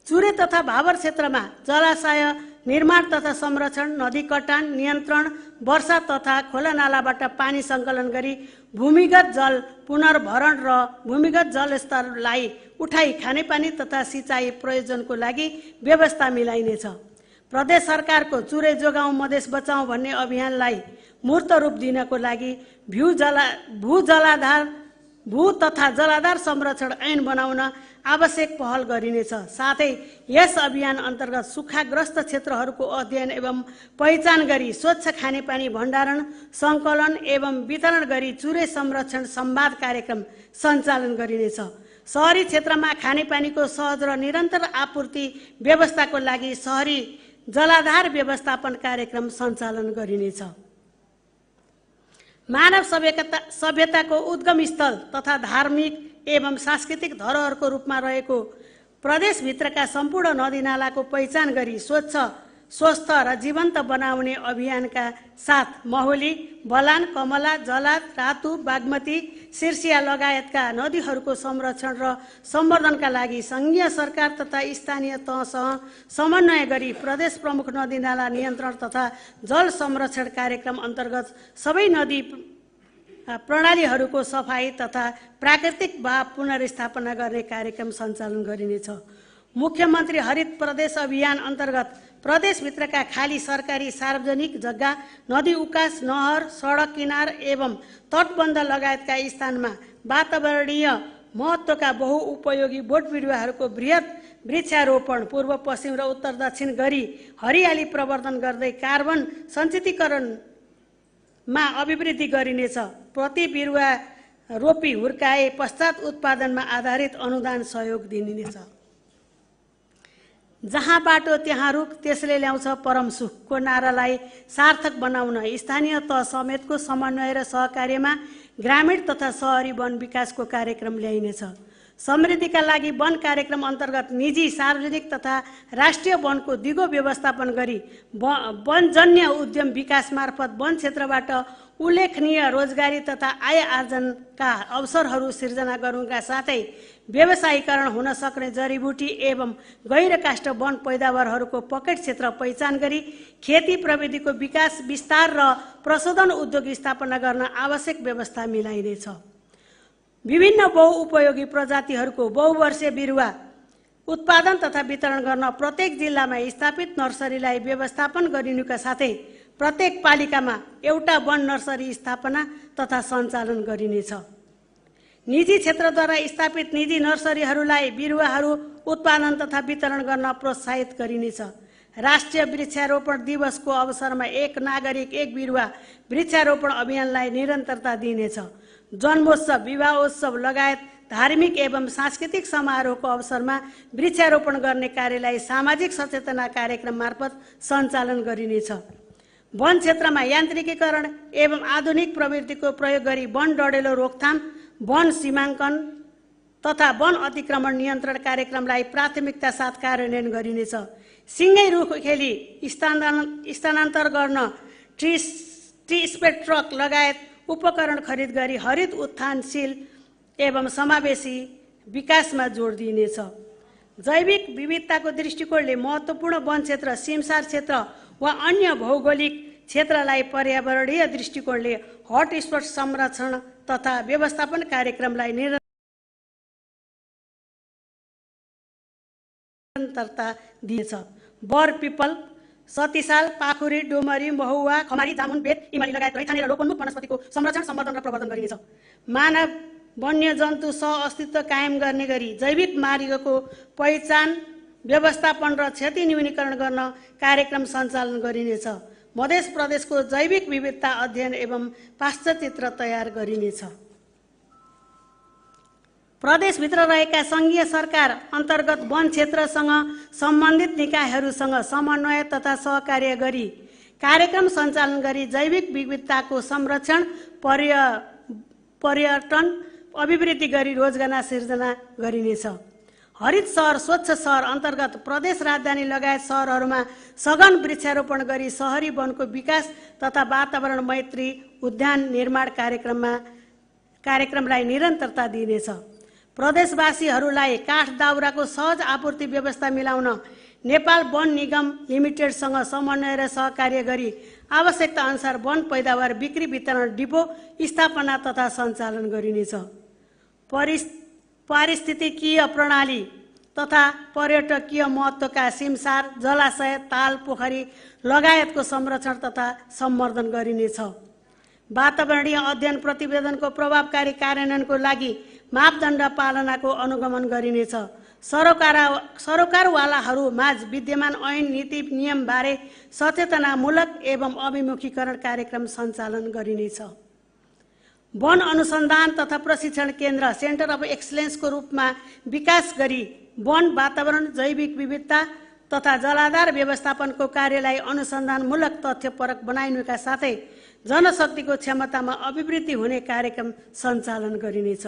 चुरे तथा भावर क्षेत्रमा जलाशय निर्माण तथा संरक्षण, नदी कटान नियन्त्रण, वर्षा तथा खोलानालाबाट पानी सङ्कलन गरी भूमिगत जल पुनर्भरण र भूमिगत जलस्तरलाई उठाई खानेपानी तथा सिँचाइ प्रयोजनको लागि व्यवस्था मिलाइनेछ। प्रदेश सरकारको चुरे जोगाउँ मधेस बचाउँ भन्ने अभियानलाई मूर्त रूप दिनको लागि भू तथा जलाधार संरक्षण ऐन बनाउन आवश्यक पहल गरिनेछ। साथै यस अभियान अन्तर्गत सुक्खाग्रस्त क्षेत्रहरूको अध्ययन एवं पहिचान गरी स्वच्छ खानेपानी भण्डारण, सङ्कलन एवं वितरण गरी चुरे संरक्षण संवाद कार्यक्रम सञ्चालन गरिनेछ। शहरी क्षेत्रमा खानेपानीको सहज र निरन्तर आपूर्ति व्यवस्थाको लागि शहरी जलाधार व्यवस्थापन कार्यक्रम सञ्चालन गरिनेछ। मानव सभ्यताको उद्गम स्थल तथा धार्मिक एवं सांस्कृतिक धरोहरको रूपमा रहेको प्रदेशभित्रका सम्पूर्ण नदीनालाको पहिचान गरी स्वच्छ, स्वस्थ र जीवन्त बनाउने अभियानका साथ महुली, बलान, कमला, जलाद, रातु, बागमती, सिर्सिया लगायतका नदीहरूको संरक्षण र सम्वर्धनका लागि सङ्घीय सरकार तथा स्थानीय तहसँग समन्वय गरी प्रदेश प्रमुख नदीनाला नियन्त्रण तथा जल संरक्षण कार्यक्रम अन्तर्गत सबै नदी प्रणालीहरूको सफाई तथा प्राकृतिक बहाव पुनर्स्थापना गर्ने कार्यक्रम सञ्चालन गरिनेछ। मुख्यमन्त्री हरित प्रदेश अभियान अन्तर्गत प्रदेशभित्रका खाली सरकारी सार्वजनिक जग्गा, नदी उकास, नहर, सडक किनार एवं तटबन्ध लगायतका स्थानमा वातावरणीय महत्त्वका बहुउपयोगी बोट बिरुवाहरूको बृहत वृक्षारोपण पूर्व, पश्चिम र उत्तर दक्षिण गरी हरियाली प्रवर्धन गर्दै कार्बन सञ्चितीकरणमा अभिवृद्धि गरिनेछ। प्रति बिरुवा रोपी हुर्काए पश्चात उत्पादनमा आधारित अनुदान सहयोग दिइनेछ। जहाँ बाटो त्यहाँ रुख, त्यसले ल्याउँछ परम सुखको नारालाई सार्थक बनाउन स्थानीय तह समेतको समन्वय र सहकार्यमा ग्रामीण तथा शहरी वन विकासको कार्यक्रम ल्याइनेछ। समृद्धिका लागि वन कार्यक्रम अन्तर्गत निजी, सार्वजनिक तथा राष्ट्रिय वनको दिगो व्यवस्थापन गरी वनजन्य उद्यम विकास मार्फत वन क्षेत्रबाट उल्लेखनीय रोजगारी तथा आय आर्जनका अवसरहरू सिर्जना गर्नुका साथै व्यवसायीकरण हुन सक्ने जडीबुटी एवं गैर काष्ठ वन पैदावारहरूको पकेट क्षेत्र पहिचान गरी खेती प्रविधिको विकास, विस्तार र प्रशोधन उद्योग स्थापना गर्न आवश्यक व्यवस्था मिलाइनेछ। विभिन्न बहुउपयोगी प्रजातिहरूको बहुवर्षीय बिरुवा उत्पादन तथा वितरण गर्न प्रत्येक जिल्लामा स्थापित नर्सरीलाई व्यवस्थापन गरिनुका साथै प्रत्येक पालिकामा एउटा वन नर्सरी स्थापना तथा सञ्चालन गरिनेछ। निजी क्षेत्रद्वारा स्थापित निजी नर्सरीहरूलाई बिरुवाहरू उत्पादन तथा वितरण गर्न प्रोत्साहित गरिनेछ। राष्ट्रिय वृक्षारोपण दिवसको अवसरमा एक नागरिक एक बिरुवा वृक्षारोपण अभियानलाई निरन्तरता दिइनेछ। जन्मोत्सव, विवाहोत्सव लगायत धार्मिक एवं सांस्कृतिक समारोहको अवसरमा वृक्षारोपण गर्ने कार्यलाई सामाजिक सचेतना कार्यक्रम मार्फत सञ्चालन गरिनेछ। वन क्षेत्रमा यान्त्रिकीकरण एवं आधुनिक प्रविधिको प्रयोग गरी वन डढेलो रोकथाम, वन सीमाङ्कन तथा वन अतिक्रमण नियन्त्रण कार्यक्रमलाई प्राथमिकता साथ कार्यान्वयन गरिनेछ। सिँगै रुख खेली स्थानान्तर गर्न ट्री स्पेड ट्रक लगायत उपकरण खरिद गरी हरित उत्थानशील एवं समावेशी विकासमा जोड दिइनेछ। जैविक विविधताको दृष्टिकोणले महत्त्वपूर्ण वन क्षेत्र, सिमसार क्षेत्र वा अन्य भौगोलिक क्षेत्रलाई पर्यावरणीय दृष्टिकोणले हटस्पट संरक्षण तथा व्यवस्थापन कार्यक्रमलाई निरन्तरता दिइनेछ। बर, पिपल, सतीसाल, पाखुरी, डोमरी, महुवा, खमारी, जामुन, बेत, इमली लगायत रैथाने र लोकोन्मुख वनस्पतिको संरक्षण, सम्वर्धन र प्रवर्धन गरिनेछ। मानव वन्यजन्तु सह-अस्तित्व कायम गर्ने गरी जैविक मार्गको पहिचान, व्यवस्थापन र क्षति न्यूनीकरण गर्न कार्यक्रम सञ्चालन गरिनेछ। मध्य प्रदेशको जैविक विविधता अध्ययन एवं पार्श्वचित्र तयार गरिनेछ। प्रदेशभित्र रहेका सङ्घीय सरकार अन्तर्गत वन क्षेत्रसँग सम्बन्धित निकायहरूसँग समन्वय तथा सहकार्य गरी कार्यक्रम सञ्चालन गरी जैविक विविधताको संरक्षण, पर्यटन अभिवृद्धि गरी रोजगार सिर्जना गरिनेछ। हरित सहर, स्वच्छ सहर अन्तर्गत प्रदेश राजधानी लगायत सहरहरूमा सघन वृक्षारोपण गरी सहरी वनको विकास तथा वातावरण मैत्री उद्यान निर्माण कार्यक्रमलाई निरन्तरता दिइनेछ। प्रदेशवासीहरूलाई काठ दाउराको सहज आपूर्ति व्यवस्था मिलाउन नेपाल वन निगम लिमिटेडसँग समन्वय र सहकार्य गरी आवश्यकता अनुसार वन पैदावार बिक्री वितरण डिपो स्थापना तथा सञ्चालन गरिनेछ। पारिस्थितिकीय प्रणाली तथा पर्यटकीय महत्त्वका सिमसार, जलाशय, ताल, पोखरी लगायतको संरक्षण तथा सम्वर्धन गरिनेछ। वातावरणीय अध्ययन प्रतिवेदनको प्रभावकारी कार्यान्वयनको लागि मापदण्ड पालनाको अनुगमन गरिनेछ। सरोकारवालाहरू माझ विद्यमान ऐन, नीति, नियमबारे सचेतनामूलक एवं अभिमुखीकरण कार्यक्रम सञ्चालन गरिनेछ। वन अनुसन्धान तथा प्रशिक्षण केन्द्र, सेन्टर अफ एक्सलेन्सको रूपमा विकास गरी वन, वातावरण, जैविक विविधता तथा जलाधार व्यवस्थापनको कार्यलाई अनुसन्धानमूलक तथ्यपरक बनाइनुका साथै जनशक्तिको क्षमतामा अभिवृद्धि हुने कार्यक्रम सञ्चालन गरिनेछ।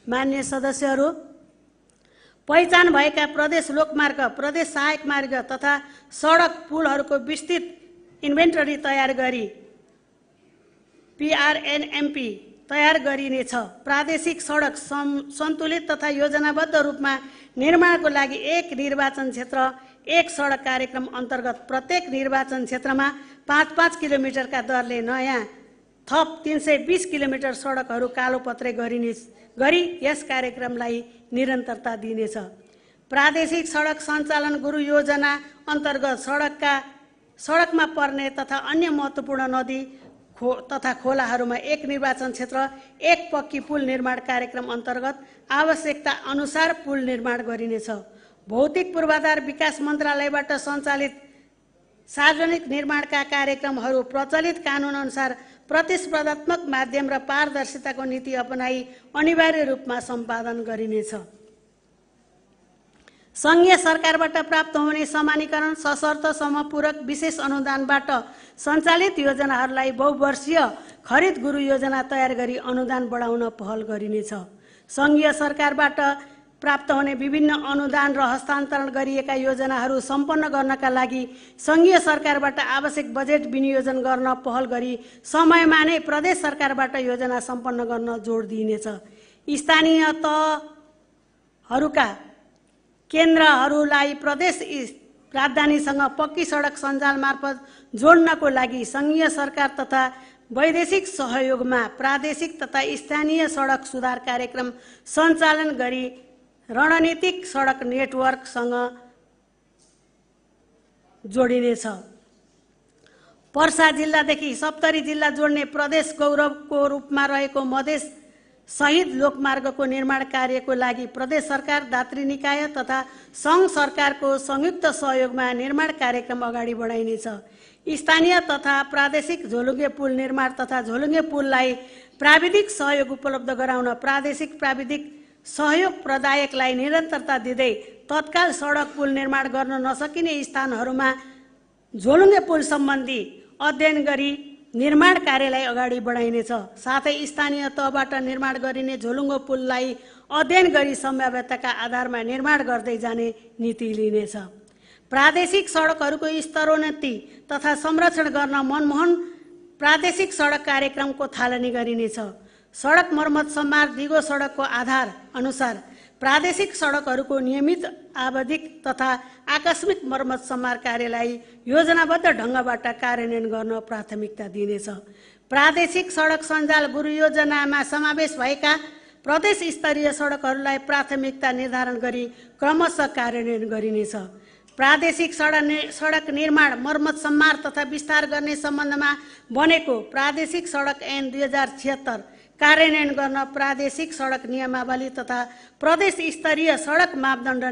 मान्य सदस्यहरू, पहिचान भएका प्रदेश लोकमार्ग, प्रदेश सहायक मार्ग तथा सडक, पुलहरूको विस्तृत इन्भेन्टरी तयार गरी PRNMP तयार गरिनेछ। प्रादेशिक सडक सन्तुलित तथा योजनाबद्ध रूपमा निर्माणको लागि एक निर्वाचन क्षेत्र एक सडक कार्यक्रम अन्तर्गत प्रत्येक निर्वाचन क्षेत्रमा 5-5 किलोमिटरका दरले नयाँ थप 320 किलोमिटर सडकहरू कालोपत्रे गरी यस कार्यक्रमलाई निरन्तरता दिइनेछ। प्रादेशिक सडक सञ्चालन गुरु योजना अन्तर्गत सडकमा पर्ने तथा अन्य महत्त्वपूर्ण नदी तथा खोलाहरूमा एक निर्वाचन क्षेत्र एक पक्की पुल निर्माण कार्यक्रम अन्तर्गत आवश्यकता अनुसार पुल निर्माण गरिनेछ। भौतिक पूर्वाधार विकास मन्त्रालयबाट सञ्चालित सार्वजनिक निर्माणका कार्यक्रमहरू प्रचलित कानुन अनुसार प्रतिस्पर्धात्मक माध्यम र पारदर्शिताको नीति अपनाई अनिवार्य रूपमा सम्पादन गरिनेछ। सङ्घीय सरकारबाट प्राप्त हुने समानीकरण, सशर्त समपूरक विशेष अनुदानबाट सञ्चालित योजनाहरूलाई बहुवर्षीय खरिद गुरु योजना तयार गरी अनुदान बढाउन पहल गरिनेछ। सङ्घीय सरकारबाट प्राप्त हुने विभिन्न अनुदान र हस्तान्तरण गरिएका योजनाहरू सम्पन्न गर्नका लागि सङ्घीय सरकारबाट आवश्यक बजेट विनियोजन गर्न पहल गरी समयमा नै प्रदेश सरकारबाट योजना सम्पन्न गर्न जोड दिइनेछ। स्थानीय तहहरूका केन्द्रहरूलाई प्रदेश राजधानीसँग पक्की सडक सञ्जाल मार्फत जोड्नको लागि सङ्घीय सरकार तथा वैदेशिक सहयोगमा प्रादेशिक तथा स्थानीय सडक सुधार कार्यक्रम सञ्चालन गरी रणनीतिक सडक नेटवर्कसँग जोडिनेछ। पर्सा जिल्लादेखि सप्तरी जिल्ला जोड्ने प्रदेश गौरवको रूपमा रहेको मधेस शहीद लोकमार्गको निर्माण कार्यको लागि प्रदेश सरकार, दात्री निकाय तथा सङ्घ सरकारको संयुक्त सहयोगमा निर्माण कार्यक्रम अगाडि बढाइनेछ। स्थानीय तथा प्रादेशिक झोलुङ्गे पुल निर्माण तथा झोलुङ्गे पुललाई प्राविधिक सहयोग उपलब्ध गराउन प्रादेशिक प्राविधिक सहयोग प्रदायकलाई निरन्तरता दिँदै तत्काल सडक पुल निर्माण गर्न नसकिने स्थानहरूमा झोलुङ्गे पुल सम्बन्धी अध्ययन गरी निर्माण कार्यलाई अगाडि बढाइनेछ। साथै स्थानीय तहबाट निर्माण गरिने झोलुङ्गे पुललाई अध्ययन गरी सम्भाव्यताका आधारमा निर्माण गर्दै जाने नीति लिइनेछ। प्रादेशिक सडकहरूको स्तरोन्नति तथा संरक्षण गर्न मनमोहन प्रादेशिक सडक कार्यक्रमको थालनी गरिनेछ। सडक मर्मत सम्मार दिगो सडकको आधार अनुसार प्रादेशिक सडकहरूको नियमित आवधिक तथा आकस्मिक मर्मत सम्मार कार्यलाई योजनाबद्ध ढङ्गबाट कार्यान्वयन गर्न प्राथमिकता दिइनेछ। प्रादेशिक सडक सञ्जाल गुरु योजनामा समावेश भएका प्रदेश स्तरीय सडकहरूलाई प्राथमिकता निर्धारण गरी क्रमशः कार्यान्वयन गरिनेछ। प्रादेशिक सडक निर्माण मर्मत सम्मार तथा विस्तार गर्ने सम्बन्धमा बनेको प्रादेशिक सडक ऐन 2076 कार्यान्वयन गर्न प्रादेशिक सडक नियमावली तथा प्रदेश स्तरीय सडक मापदण्ड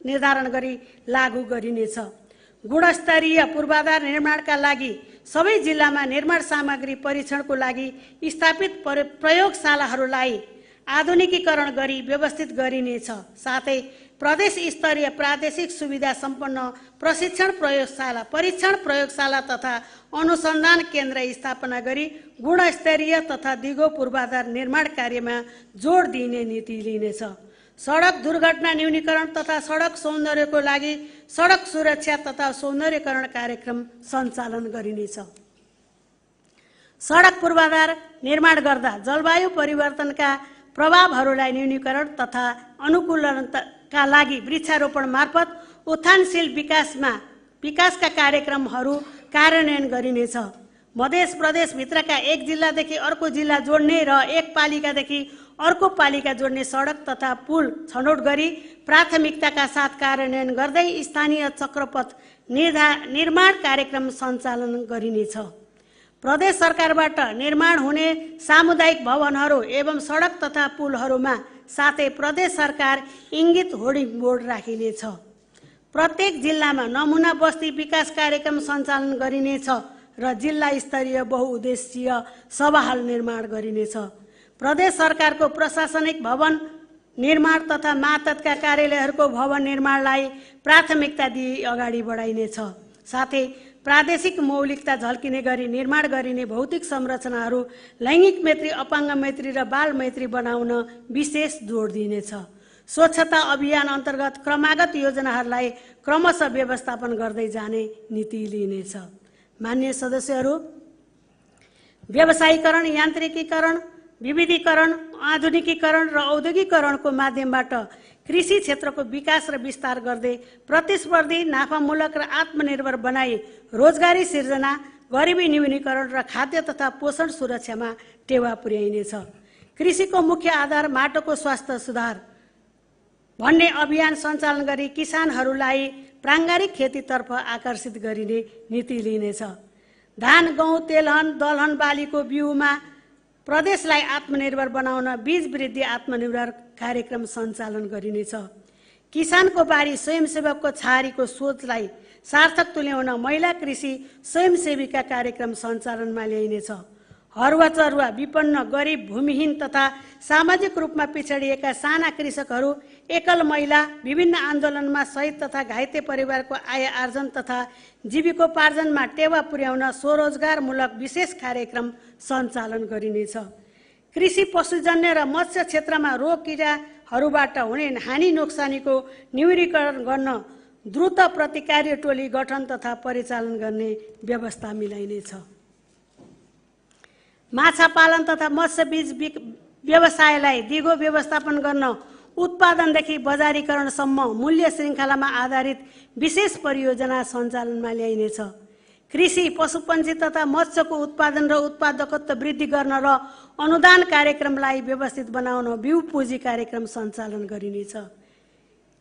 निर्धारण गरी लागू गरिनेछ। गुणस्तरीय पूर्वाधार निर्माणका लागि सबै जिल्लामा निर्माण सामग्री परीक्षणको लागि स्थापित प्रयोगशालाहरूलाई आधुनिकीकरण गरी व्यवस्थित गरिनेछ। साथै प्रदेश स्तरीय प्रादेशिक सुविधा सम्पन्न परीक्षण प्रयोगशाला तथा अनुसन्धान केन्द्र स्थापना गरी गुणस्तरीय तथा दिगो पूर्वाधार निर्माण कार्यमा जोड दिइने नीति लिइनेछ। सडक दुर्घटना न्यूनीकरण तथा सडक सौन्दर्यको लागि सडक सुरक्षा तथा सौन्दर्यकरण कार्यक्रम सञ्चालन गरिनेछ। सडक पूर्वाधार निर्माण गर्दा जलवायु परिवर्तनका प्रभावहरूलाई न्यूनीकरण तथा अनुकूलनका लागि वृक्षारोपण मार्फत उत्थानशील विकासका कार्यक्रमहरू कार्यान्वयन गरिनेछ। मध्य प्रदेशभित्रका एक जिल्लादेखि अर्को जिल्ला जोड्ने र एक पालिकादेखि अर्को पालिका जोड्ने सडक तथा पुल छनौट गरी प्राथमिकताका साथ कार्यान्वयन गर्दै स्थानीय चक्रपथ निर्माण कार्यक्रम सञ्चालन गरिनेछ। प्रदेश सरकारबाट निर्माण हुने सामुदायिक भवनहरू एवं सडक तथा पुलहरूमा साथै प्रदेश सरकार इङ्गित होर्डिङ बोर्ड राखिनेछ। प्रत्येक जिल्लामा नमुना बस्ती विकास कार्यक्रम सञ्चालन गरिनेछ र जिल्ला स्तरीय बहुउद्देश्यीय सभाहरू निर्माण गरिनेछ। प्रदेश सरकारको प्रशासनिक भवन निर्माण तथा मातहतका कार्यालयहरूको भवन निर्माणलाई प्राथमिकता दिई अगाडि बढाइनेछ। साथै प्रादेशिक मौलिकता झल्किने गरी निर्माण गरिने भौतिक संरचनाहरू लैङ्गिक मैत्री, अपाङ्ग मैत्री र बाल मैत्री बनाउन विशेष जोड दिइनेछ। स्वच्छता अभियान अन्तर्गत क्रमागत योजनाहरूलाई क्रमशः व्यवस्थापन गर्दै जाने नीति लिइनेछ। मान्य सदस्यहरू, व्यवसायीकरण, यान्त्रिकीकरण, विविधीकरण, आधुनिकीकरण र औद्योगिकीकरणको माध्यमबाट कृषि क्षेत्रको विकास र विस्तार गर्दै प्रतिस्पर्धी, नाफामूलक र आत्मनिर्भर बनाई रोजगारी सिर्जना, गरिबी न्यूनीकरण र खाद्य तथा पोषण सुरक्षामा टेवा पुर्याइनेछ। कृषिको मुख्य आधार माटोको स्वास्थ्य सुधार भन्ने अभियान सञ्चालन गरी किसानहरूलाई प्राङ्गारिक खेतीतर्फ आकर्षित गरिने नीति लिइनेछ। धान, गहुँ, तेलहन, दलहन बालीको बिउमा प्रदेशलाई आत्मनिर्भर बनाउन बीज वृद्धि आत्मनिर्भर कार्यक्रम सञ्चालन गरिनेछ। किसानको बारी स्वयंसेवकको छहारीको सोचलाई सार्थक तुल्याउन महिला कृषि स्वयंसेविका कार्यक्रम सञ्चालनमा ल्याइनेछ। हरुवा चरुवा, विपन्न, गरिब, भूमिहीन तथा सामाजिक रूपमा पिछडिएका साना कृषकहरू एकल महिला, विभिन्न आन्दोलनमा शहीद तथा घाइते परिवारको आय आर्जन तथा जीविकोपार्जनमा टेवा पुर्याउन स्वरोजगारमूलक विशेष कार्यक्रम सञ्चालन गरिनेछ। कृषि, पशुजन्य र मत्स्य क्षेत्रमा रोग किराहरूबाट हुने हानि नोक्सानीको न्यूनीकरण गर्न द्रुत प्रतिकार्य टोली गठन तथा परिचालन गर्ने व्यवस्था मिलाइनेछ। माछा पालन तथा मत्स्य बीज व्यवसायलाई दिगो व्यवस्थापन गर्न उत्पादनदेखि बजारीकरणसम्म मूल्य श्रृङ्खलामा आधारित विशेष परियोजना सञ्चालनमा ल्याइनेछ। कृषि, पशुपन्छी तथा मत्स्यको उत्पादन र उत्पादकत्व वृद्धि गर्न र अनुदान कार्यक्रमलाई व्यवस्थित बनाउन बिउ पुँजी कार्यक्रम सञ्चालन गरिनेछ।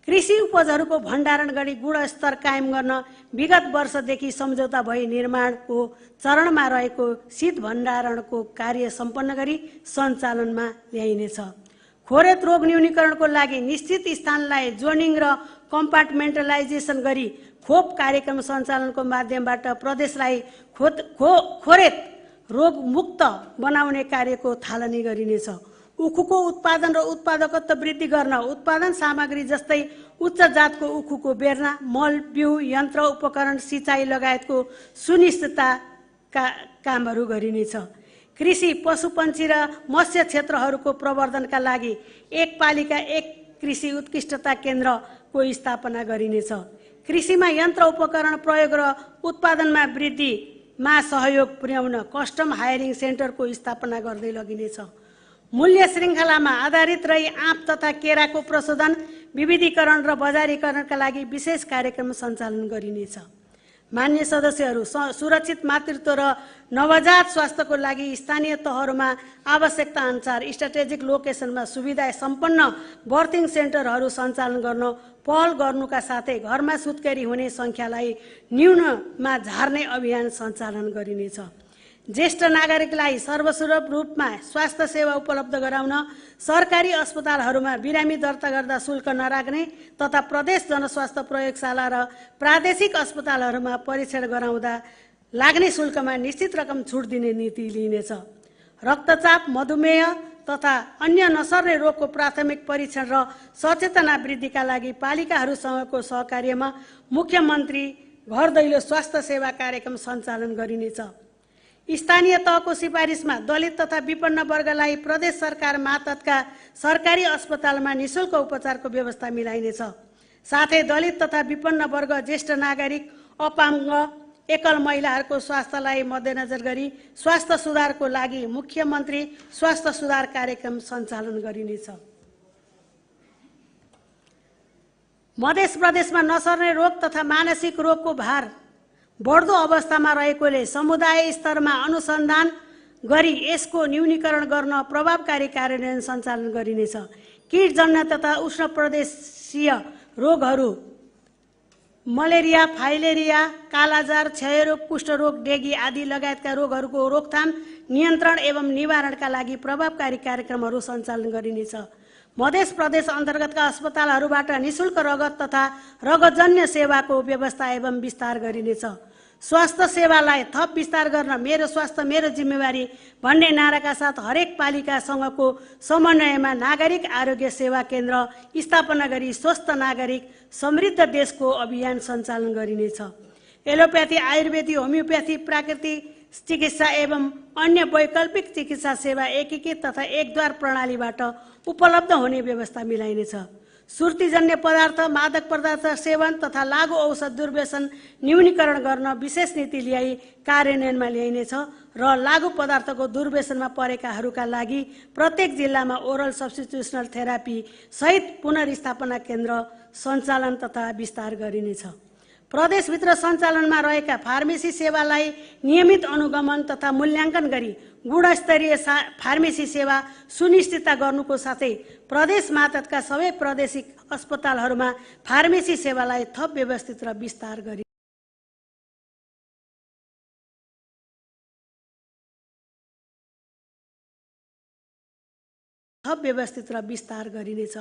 कृषि उपजहरूको भण्डारण गरी गुणस्तर कायम गर्न विगत वर्षदेखि सम्झौता भई निर्माणको चरणमा रहेको शीत भण्डारणको कार्य सम्पन्न गरी सञ्चालनमा ल्याइनेछ। खोरेत रोग न्यूनीकरणको लागि निश्चित स्थानलाई जोनिङ र कम्पार्टमेन्टलाइजेसन गरी खोप कार्यक्रम सञ्चालनको माध्यमबाट प्रदेशलाई खोरेत रोगमुक्त बनाउने कार्यको थालनी गरिनेछ। उखुको उत्पादन र उत्पादकत्व वृद्धि गर्न उत्पादन सामग्री जस्तै उच्च जातको उखुको बेर्ना, मल, बिउ, यन्त्र, उपकरण, सिँचाइ लगायतको सुनिश्चितता कामहरू गरिनेछ। कृषि, पशुपन्छी र मत्स्य क्षेत्रहरूको प्रवर्धनका लागि एक पालिका एक कृषि उत्कृष्टता केन्द्रको स्थापना गरिनेछ। कृषिमा यन्त्र उपकरण प्रयोग र उत्पादनमा वृद्धिमा सहयोग पुर्याउन कस्टम हायरिङ सेन्टरको स्थापना गर्दै लगिनेछ। मूल्य श्रृङ्खलामा आधारित रही आँप तथा केराको प्रशोधन, विविधीकरण र बजारीकरणका लागि विशेष कार्यक्रम सञ्चालन गरिनेछ। मान्य सदस्यहरू, सुरक्षित मातृत्व र नवजात स्वास्थ्यको लागि स्थानीय तहहरूमा आवश्यकता अनुसार स्ट्राटेजिक लोकेसनमा सुविधा सम्पन्न बर्थिङ सेन्टरहरू सञ्चालन गर्न पहल गर्नुका साथै घरमा सुत्केरी हुने सङ्ख्यालाई न्यूनमा झार्ने अभियान सञ्चालन गरिनेछ। ज्येष्ठ नागरिकलाई सर्वसुलभ रूपमा स्वास्थ्य सेवा उपलब्ध गराउन सरकारी अस्पतालहरूमा बिरामी दर्ता गर्दा शुल्क नराख्ने तथा प्रदेश जनस्वास्थ्य प्रयोगशाला र प्रादेशिक अस्पतालहरूमा परीक्षण गराउँदा लाग्ने शुल्कमा निश्चित रकम छुट दिने नीति लिइनेछ। रक्तचाप, मधुमेह तथा अन्य नसर्ने रोगको प्राथमिक परीक्षण र सचेतना वृद्धिका लागि पालिकाहरूसँगको सहकार्यमा मुख्यमन्त्री घर दैलो स्वास्थ्य सेवा कार्यक्रम सञ्चालन गरिनेछ। स्थानीय तहको सिफारिसमा दलित तथा विपन्न वर्गलाई प्रदेश सरकार मातहतका सरकारी अस्पतालमा निःशुल्क उपचारको व्यवस्था मिलाइनेछ। साथै दलित तथा विपन्न वर्ग, ज्येष्ठ नागरिक, अपाङ्ग, एकल महिलाहरूको स्वास्थ्यलाई मध्यनजर गरी स्वास्थ्य सुधारको लागि मुख्यमन्त्री स्वास्थ्य सुधार कार्यक्रम सञ्चालन गरिनेछ। मध्य प्रदेशमा नसर्ने रोग तथा मानसिक रोगको भार बढ्दो अवस्थामा रहेकोले समुदाय स्तरमा अनुसन्धान गरी यसको न्यूनीकरण गर्न प्रभावकारी कार्यान्वयन सञ्चालन गरिनेछ। कीटजन्य तथा उष्णप्रदेशीय रोगहरू, मलेरिया, फाइलेरिया, कालाजार, क्षयरोग, कुष्ठरोग, डेगी आदि लगायतका रोगहरूको रोकथाम, नियन्त्रण एवं निवारणका लागि प्रभावकारी कार्यक्रमहरू सञ्चालन गरिनेछ। मध्य प्रदेश अन्तर्गतका अस्पतालहरूबाट निःशुल्क रगत तथा रगतजन्य सेवाको व्यवस्था एवं विस्तार गरिनेछ। स्वास्थ्य सेवालाई थप विस्तार गर्न मेरो स्वास्थ्य मेरो जिम्मेवारी भन्ने नाराका साथ हरेक पालिकासँगको समन्वयमा नागरिक आरोग्य सेवा केन्द्र स्थापना गरी स्वस्थ नागरिक समृद्ध देशको अभियान सञ्चालन गरिनेछ। एलोप्याथी, आयुर्वेदी, होमियोप्याथी, प्राकृतिक चिकित्सा एवं अन्य वैकल्पिक चिकित्सा सेवा एकीकृत तथा एकद्वार प्रणालीबाट उपलब्ध हुने व्यवस्था मिलाइनेछ। सुर्तीजन्य पदार्थ, मादक पदार्थ सेवन तथा लागु औषध दुर्व्यसन न्यूनीकरण गर्न विशेष नीति ल्याई कार्यान्वयनमा ल्याइनेछ र लागु पदार्थको दुर्व्यसनमा परेकाहरूका लागि प्रत्येक जिल्लामा ओरल सब्स्टिट्युसनल थेरापी सहित पुनर्स्थापना केन्द्र सञ्चालन तथा विस्तार गरिनेछ। प्रदेशभित्र सञ्चालनमा रहेका फार्मेसी सेवालाई नियमित अनुगमन तथा मूल्याङ्कन गरी गुणस्तरीय फार्मेसी सेवा सुनिश्चित गर्नुको साथै प्रदेश मातहतका सबै प्रादेशिक अस्पतालहरूमा फार्मेसी सेवालाई थप व्यवस्थित र विस्तार गरिनेछ।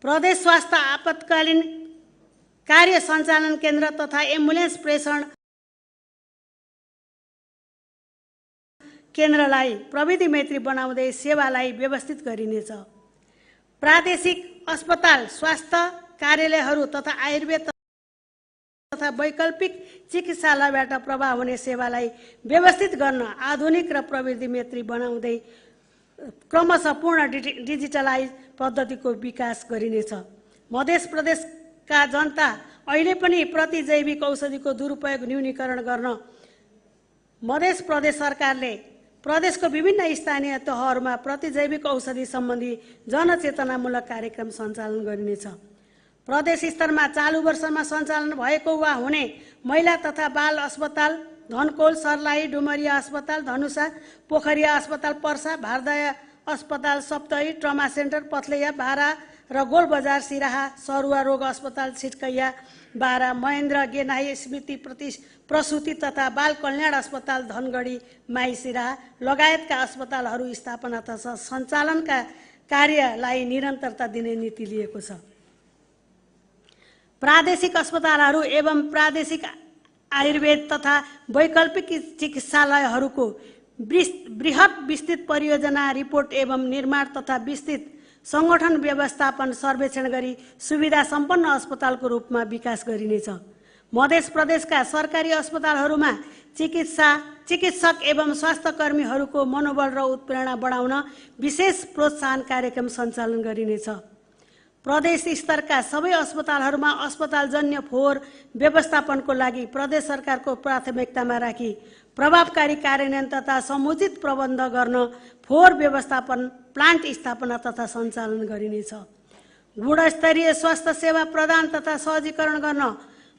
प्रदेश स्वास्थ्य आपतकालीन कार्य सञ्चालन केन्द्र तथा एम्बुलेन्स प्रेषण केन्द्रलाई प्रविधि मैत्री बनाउँदै सेवालाई व्यवस्थित गरिनेछ। प्रादेशिक अस्पताल, स्वास्थ्य कार्यालयहरू तथा आयुर्वेद तथा वैकल्पिक चिकित्सालयबाट प्रभाव हुने सेवालाई व्यवस्थित गर्न आधुनिक र प्रविधि मैत्री बनाउँदै क्रमशः पूर्ण डिजिटलाइज पद्धतिको विकास गरिनेछ। मध्य प्रदेशका जनता अहिले पनि प्रतिजैविक औषधिको दुरुपयोग न्यूनीकरण गर्न मध्य प्रदेश सरकारले प्रदेशको विभिन्न स्थानीय तहहरूमा प्रतिजैविक औषधि सम्बन्धी जनचेतनामूलक कार्यक्रम सञ्चालन गरिनेछ। प्रदेश स्तरमा चालु वर्षमा सञ्चालन भएको वा हुने महिला तथा बाल अस्पताल धनकौल, सर्लाही, डुमरिया अस्पताल धनुषा, पोखरिया अस्पताल पर्सा, भारदय अस्पताल सप्तरी, ट्रमा सेन्टर पथलैया बारा र गोलबजार सिराहा, सरुवा रोग अस्पताल छिटकैया बारा, महेन्द्र गेनाही स्मृति प्रसूति तथा बाल कल्याण अस्पताल धनगढी माई सिराहा लगायतका अस्पतालहरू स्थापना तथा सञ्चालनका कार्यलाई निरन्तरता दिने नीति लिएको छ। प्रादेशिक अस्पतालहरू एवं प्रादेशिक आयुर्वेद तथा वैकल्पिक चिकित्सालयहरूको बृहत विस्तृत परियोजना रिपोर्ट एवं निर्माण तथा विस्तृत संगठन व्यवस्थापन सर्वेक्षण गरी सुविधा सम्पन्न अस्पतालको रूपमा विकास गरिनेछ। मध्य प्रदेशका सरकारी अस्पतालहरूमा चिकित्सक एवं स्वास्थ्यकर्मीहरूको मनोबल र उत्प्रेरणा बढाउन विशेष प्रोत्साहन कार्यक्रम सञ्चालन गरिनेछ। प्रदेश स्तरका सबै अस्पतालहरूमा अस्पतालजन्य फोहोर व्यवस्थापनको लागि प्रदेश सरकारको प्राथमिकतामा राखी प्रभावकारी कार्यान्वयन तथा समुचित प्रबन्ध गर्न फोहोर व्यवस्थापन प्लान्ट स्थापना तथा सञ्चालन गरिनेछ। गुणस्तरीय स्वास्थ्य सेवा प्रदान तथा सहजीकरण गर्न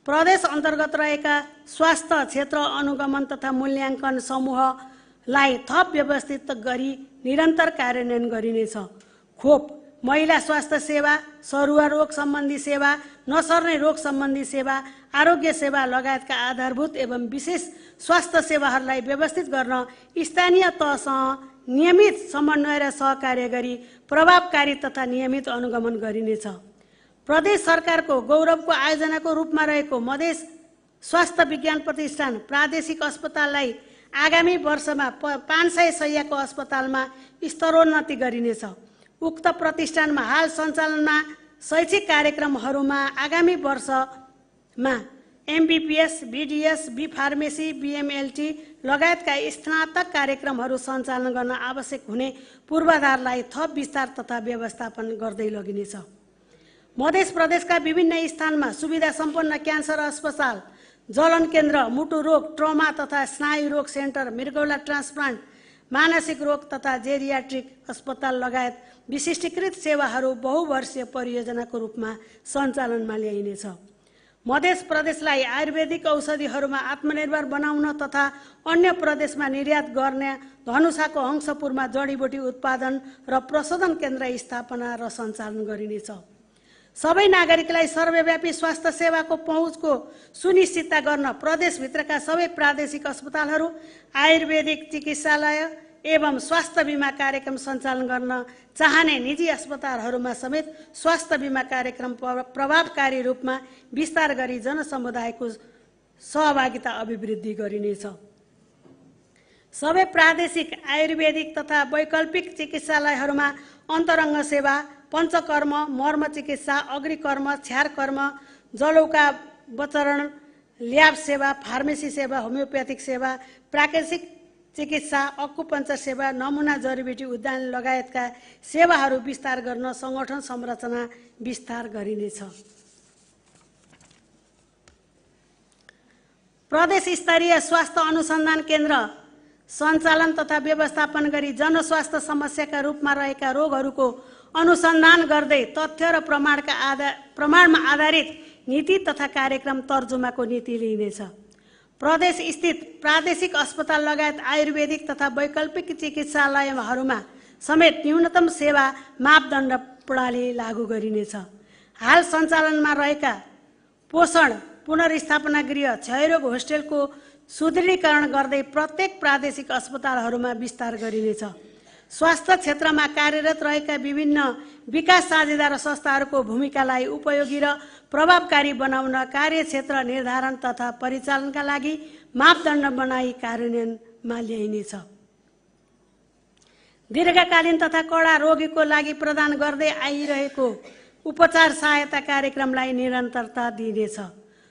प्रदेश अन्तर्गत रहेका स्वास्थ्य क्षेत्र अनुगमन तथा मूल्याङ्कन समूहलाई थप व्यवस्थित गरी निरन्तर कार्यान्वयन गरिनेछ। खोप, महिला स्वास्थ्य सेवा, सरुवा रोग सम्बन्धी सेवा, नसर्ने रोग सम्बन्धी सेवा, आरोग्य सेवा लगायतका आधारभूत एवं विशेष स्वास्थ्य सेवाहरूलाई व्यवस्थित गर्न स्थानीय तहसँग नियमित समन्वय र सहकार्य गरी प्रभावकारी तथा नियमित अनुगमन गरिनेछ। प्रदेश सरकारको गौरवको आयोजनाको रूपमा रहेको मधेस स्वास्थ्य विज्ञान प्रतिष्ठान प्रादेशिक अस्पताललाई आगामी वर्षमा 500 शय्याको अस्पतालमा स्तरोन्नति गरिनेछ। उक्त प्रतिष्ठानमा हाल सञ्चालनमा शैक्षिक कार्यक्रमहरूमा आगामी वर्षमा MBBS, BDS, B pharmacy, BMLT लगायतका स्नातक कार्यक्रमहरू सञ्चालन गर्न आवश्यक हुने पूर्वाधारलाई थप विस्तार तथा व्यवस्थापन गर्दै लगिनेछ। मध्य प्रदेशका विभिन्न स्थानमा सुविधा सम्पन्न क्यान्सर अस्पताल, जलन केन्द्र, मुटु रोग, ट्रमा तथा स्नायु रोग सेन्टर, मृगौला ट्रान्सप्लान्ट, मानसिक रोग तथा जेरियाट्रिक अस्पताल लगायत विशिष्टीकृत सेवाहरू बहुवर्षीय परियोजनाको रूपमा सञ्चालनमा ल्याइनेछ। मध्य प्रदेशलाई आयुर्वेदिक औषधिहरूमा आत्मनिर्भर बनाउन तथा अन्य प्रदेशमा निर्यात गर्ने धनुषाको हंसपुरमा जडीबुटी उत्पादन र प्रशोधन केन्द्र स्थापना र सञ्चालन गरिनेछ। सबै नागरिकलाई सर्वव्यापी स्वास्थ्य सेवाको पहुँचको सुनिश्चितता गर्न प्रदेशभित्रका सबै प्रादेशिक अस्पतालहरू, आयुर्वेदिक चिकित्सालय एवं स्वास्थ्य बीमा कार्यक्रम सञ्चालन गर्न चाहने निजी अस्पतालहरूमा समेत स्वास्थ्य बीमा कार्यक्रम प्रभावकारी रूपमा विस्तार गरी जनसमुदायको सहभागिता अभिवृद्धि गरिनेछ। सबै प्रादेशिक आयुर्वेदिक तथा वैकल्पिक चिकित्सालयहरूमा अन्तरङ्ग सेवा, पञ्चकर्म, मर्म चिकित्सा, अग्निकर्म, छ्यारकर्म, जलौका बचरण, ल्याब सेवा, फार्मेसी सेवा, होमियोप्याथिक सेवा, प्राकृतिक चिकित्सा, अकुपञ्चर सेवा, नमुना जडीबुटी उद्यान लगायतका सेवाहरू विस्तार गर्न संगठन संरचना विस्तार गरिनेछ। प्रदेश स्तरीय स्वास्थ्य अनुसन्धान केन्द्र सञ्चालन तथा व्यवस्थापन गरी जनस्वास्थ्य समस्याका रूपमा रहेका रोगहरूको अनुसन्धान गर्दै तथ्य र प्रमाणमा आधारित नीति तथा कार्यक्रम तर्जुमाको नीति लिइनेछ। प्रदेश स्थित प्रादेशिक अस्पताल लगायत आयुर्वेदिक तथा वैकल्पिक चिकित्सालयहरूमा समेत न्यूनतम सेवा मापदण्ड प्रणाली लागू गरिनेछ। हाल सञ्चालनमा रहेका पोषण पुनर्स्थापना गृह, क्षयरोग होस्टेलको सुदृढीकरण गर्दै प्रत्येक प्रादेशिक अस्पतालहरूमा विस्तार गरिनेछ। स्वास्थ्य क्षेत्रमा कार्यरत रहेका विभिन्न विकास साझेदार संस्थाहरूको भूमिकालाई उपयोगी र प्रभावकारी बनाउन कार्यक्षेत्र निर्धारण तथा परिचालनका लागि मापदण्ड बनाई कार्यान्वयनमा ल्याइनेछ। दीर्घकालीन तथा कडा रोगीको लागि प्रदान गर्दै आइरहेको उपचार सहायता कार्यक्रमलाई निरन्तरता दिइनेछ।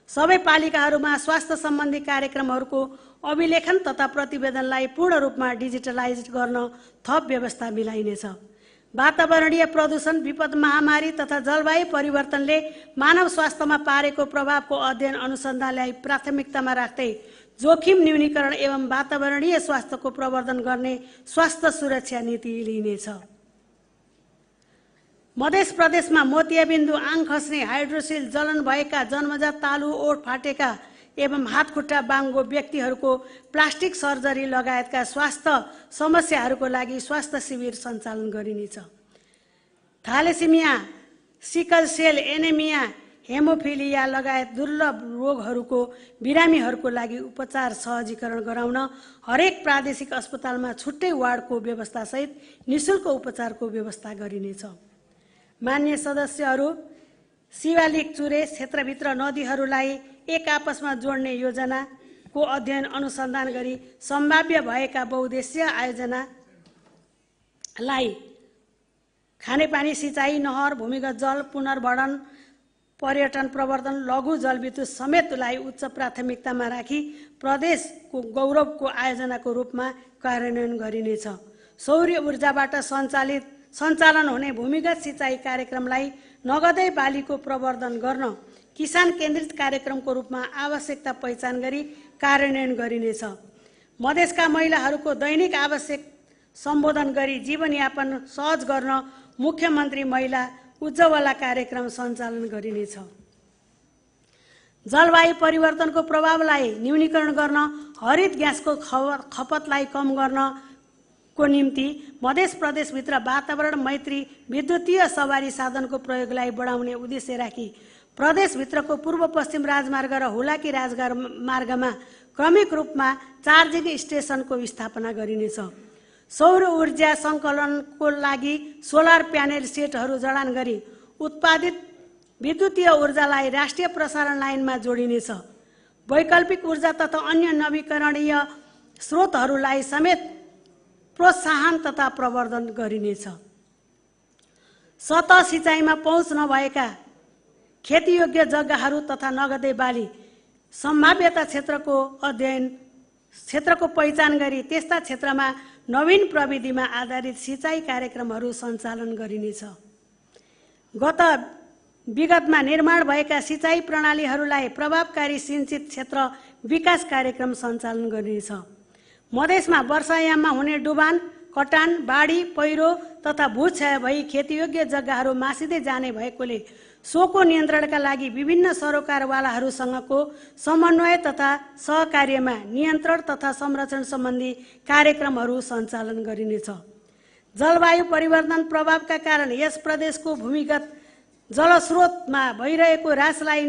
सबै पालिकाहरूमा स्वास्थ्य सम्बन्धी कार्यक्रमहरूको अभिलेखन तथा प्रतिवेदनलाई पूर्ण रूपमा डिजिटलाइज गर्न थप व्यवस्था मिलाइनेछ। वातावरणीय प्रदूषण, विपद महामारी तथा जलवायु परिवर्तनले मानव स्वास्थ्यमा पारेको प्रभावको अध्ययन अनुसन्धानलाई प्राथमिकतामा राख्दै जोखिम न्यूनीकरण एवं वातावरणीय स्वास्थ्यको प्रवर्धन गर्ने स्वास्थ्य सुरक्षा नीति लिइनेछ। मध्य प्रदेशमा मोतियाबिन्दु, आङ खस्ने, हाइड्रोसिल, जलन भएका, जन्मजात तालु, ओठ फाटेका एवं हातखुट्टा बाङ्गो व्यक्तिहरूको प्लास्टिक सर्जरी लगायतका स्वास्थ्य समस्याहरूको लागि स्वास्थ्य शिविर सञ्चालन गरिनेछ। थ्यालेसेमिया, सिकल सेल एनेमिया, हेमोफिलिया लगायत दुर्लभ रोगहरूको बिरामीहरूको लागि उपचार सहजीकरण गराउन हरेक प्रादेशिक अस्पतालमा छुट्टै वार्डको व्यवस्थासहित निःशुल्क उपचारको व्यवस्था गरिनेछ। मान्य सदस्यहरू, शिवालिक चुरे क्षेत्रभित्र नदीहरूलाई एक आपसमा जोड्ने योजनाको अध्ययन अनुसन्धान गरी सम्भाव्य भएका बहुद्देश्य आयोजनालाई खानेपानी, सिँचाइ, नहर, भूमिगत जल पुनर्भरण, पर्यटन प्रवर्धन, लघु जलविद्युत समेतलाई उच्च प्राथमिकतामा राखी प्रदेशको गौरवको आयोजनाको रूपमा कार्यान्वयन गरिनेछ। सौर्य ऊर्जाबाट सञ्चालन हुने भूमिगत सिँचाइ कार्यक्रमलाई नगदै बालीको प्रवर्धन गर्न किसान केन्द्रित कार्यक्रमको रूपमा आवश्यकता पहिचान गरी कार्यान्वयन गरिनेछ। मधेसका महिलाहरूको दैनिक आवश्यक सम्बोधन गरी जीवनयापन सहज गर्न मुख्यमन्त्री महिला उज्जवला कार्यक्रम सञ्चालन गरिनेछ। जलवायु परिवर्तनको प्रभावलाई न्यूनीकरण गर्न हरित ग्यासको खपतलाई कम गर्नको निम्ति मध्य प्रदेशभित्र वातावरण मैत्री विद्युतीय सवारी साधनको प्रयोगलाई बढाउने उद्देश्य राखी प्रदेशभित्रको पूर्व पश्चिम राजमार्ग र हुलाकी राजमार्गमा क्रमिक रूपमा चार्जिङ स्टेसनको स्थापना गरिनेछ। सौर ऊर्जा सङ्कलनको लागि सोलर प्यानेल सेटहरू जडान गरी उत्पादित विद्युतीय ऊर्जालाई राष्ट्रिय प्रसारण लाइनमा जोडिनेछ। वैकल्पिक ऊर्जा तथा अन्य नवीकरणीय स्रोतहरूलाई समेत प्रोत्साहन तथा प्रवर्धन गरिनेछ। सतह सिँचाइमा पहुँच नभएका खेतीयोग्य जग्गाहरू तथा नगदे बाली सम्भाव्यता क्षेत्रको पहिचान गरी त्यस्ता क्षेत्रमा नवीन प्रविधिमा आधारित सिँचाइ कार्यक्रमहरू सञ्चालन गरिनेछ। विगतमा निर्माण भएका सिँचाइ प्रणालीहरूलाई प्रभावकारी सिंचित क्षेत्र विकास कार्यक्रम सञ्चालन गरिनेछ। मधेसमा वर्षायाममा हुने डुबान, कटान, बाढी, पहिरो तथा भूक्षय भई खेतीयोग्य जग्गाहरू मासिँदै जाने भएकोले सोको नियन्त्रणका लागि विभिन्न सरोकारवालाहरूसँगको समन्वय तथा सहकार्यमा नियन्त्रण तथा संरक्षण सम्बन्धी कार्यक्रमहरू सञ्चालन गरिनेछ। जलवायु परिवर्तन प्रभावका कारण यस प्रदेशको भूमिगत जलस्रोतमा भइरहेको ह्रासलाई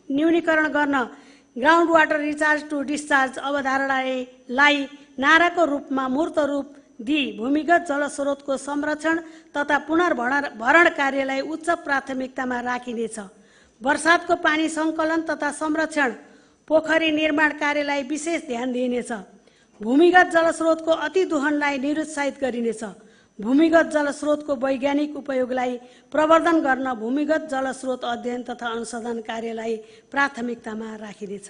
न्यूनीकरण गर्न ground water recharge to discharge अवधारणालाई नाराको रूपमा मूर्त रूप दिई भूमिगत जलस्रोतको संरक्षण तथा पुनर्भरण कार्यलाई उच्च प्राथमिकतामा राखिनेछ। वर्षातको पानी सङ्कलन तथा संरक्षण, पोखरी निर्माण कार्यलाई विशेष ध्यान दिइनेछ। भूमिगत जलस्रोतको अतिदोहनलाई निरुत्साहित गरिनेछ। भूमिगत जलस्रोतको वैज्ञानिक उपयोगलाई प्रवर्धन गर्न भूमिगत जलस्रोत अध्ययन तथा अनुसन्धान कार्यलाई प्राथमिकतामा राखिनेछ।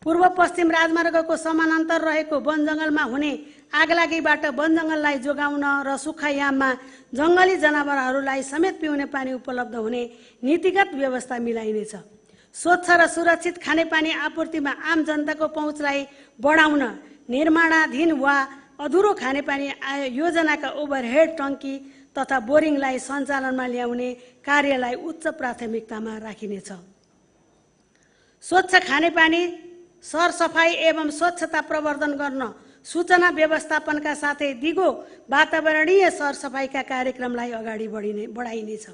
पूर्व पश्चिम राजमार्गको समानान्तर रहेको वनजङ्गलमा हुने आगलागीबाट वनजङ्गललाई जोगाउन र सुक्खायाममा जङ्गली जनावरहरूलाई समेत पिउने पानी उपलब्ध हुने नीतिगत व्यवस्था मिलाइनेछ। स्वच्छ र सुरक्षित खानेपानी आपूर्तिमा आम जनताको पहुँचलाई बढाउन निर्माणाधीन वा अधुरो खानेपानी योजनाका ओभरहेड टङ्की तथा बोरिङलाई सञ्चालनमा ल्याउने कार्यलाई उच्च प्राथमिकतामा राखिनेछ। स्वच्छ खानेपानी सरसफाई एवं स्वच्छता प्रवर्धन गर्न सूचना व्यवस्थापनका साथै दिगो वातावरणीय सरसफाइका कार्यक्रमलाई अगाडि बढाइनेछ।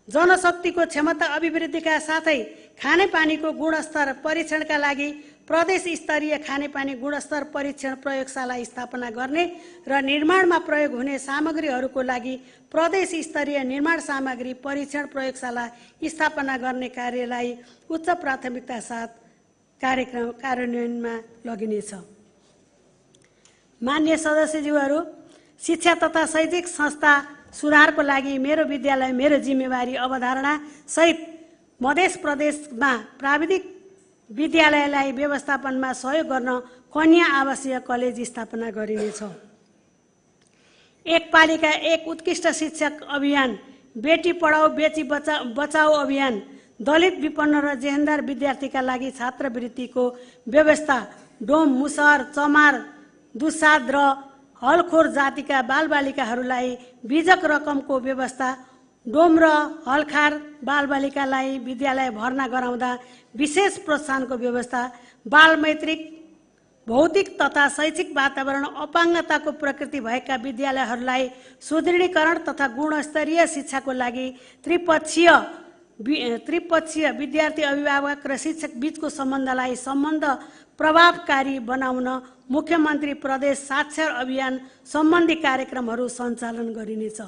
जनशक्तिको क्षमता अभिवृद्धिका साथै खानेपानीको गुणस्तर परीक्षणका लागि प्रदेश स्तरीय खानेपानी गुणस्तर परीक्षण प्रयोगशाला स्थापना गर्ने र निर्माणमा प्रयोग हुने सामग्रीहरूको लागि प्रदेश स्तरीय निर्माण सामग्री परीक्षण प्रयोगशाला स्थापना गर्ने कार्यलाई उच्च प्राथमिकता साथ कार्यक्रम कार्यान्वयनमा लगिनेछ। मान्य सदस्यज्यूहरू, शिक्षा तथा शैक्षिक संस्था सुधारको लागि मेरो विद्यालय मेरो जिम्मेवारी अवधारणा सहित मध्य प्रदेशमा प्राविधिक विद्यालयलाई व्यवस्थापनमा सहयोग गर्न कन्या आवासीय कलेज स्थापना गरिनेछ। एक पालिका एक उत्कृष्ट शिक्षक अभियान, बेटी पढाओ बेटी बचाओ अभियान, दलित विपन्न र जेहेन्दार विद्यार्थीका लागि छात्रवृत्तिको व्यवस्था, डोम, मुसहर, चमार, दुसाद र हलखोर जातिका बालबालिकाहरूलाई बीजक रकमको व्यवस्था, डोम र हलखार बालबालिकालाई विद्यालय भर्ना गराउँदा विशेष प्रोत्साहनको व्यवस्था, बालमैत्रिक भौतिक तथा शैक्षिक वातावरण, अपाङ्गताको प्रकृति भएका विद्यालयहरूलाई सुदृढीकरण तथा गुणस्तरीय शिक्षाको लागि त्रिपक्षीय विद्यार्थी अभिभावक र शिक्षक बीचको सम्बन्धलाई प्रभावकारी बनाउन मुख्यमन्त्री प्रदेश साक्षर अभियान सम्बन्धी कार्यक्रमहरू सञ्चालन गरिनेछ।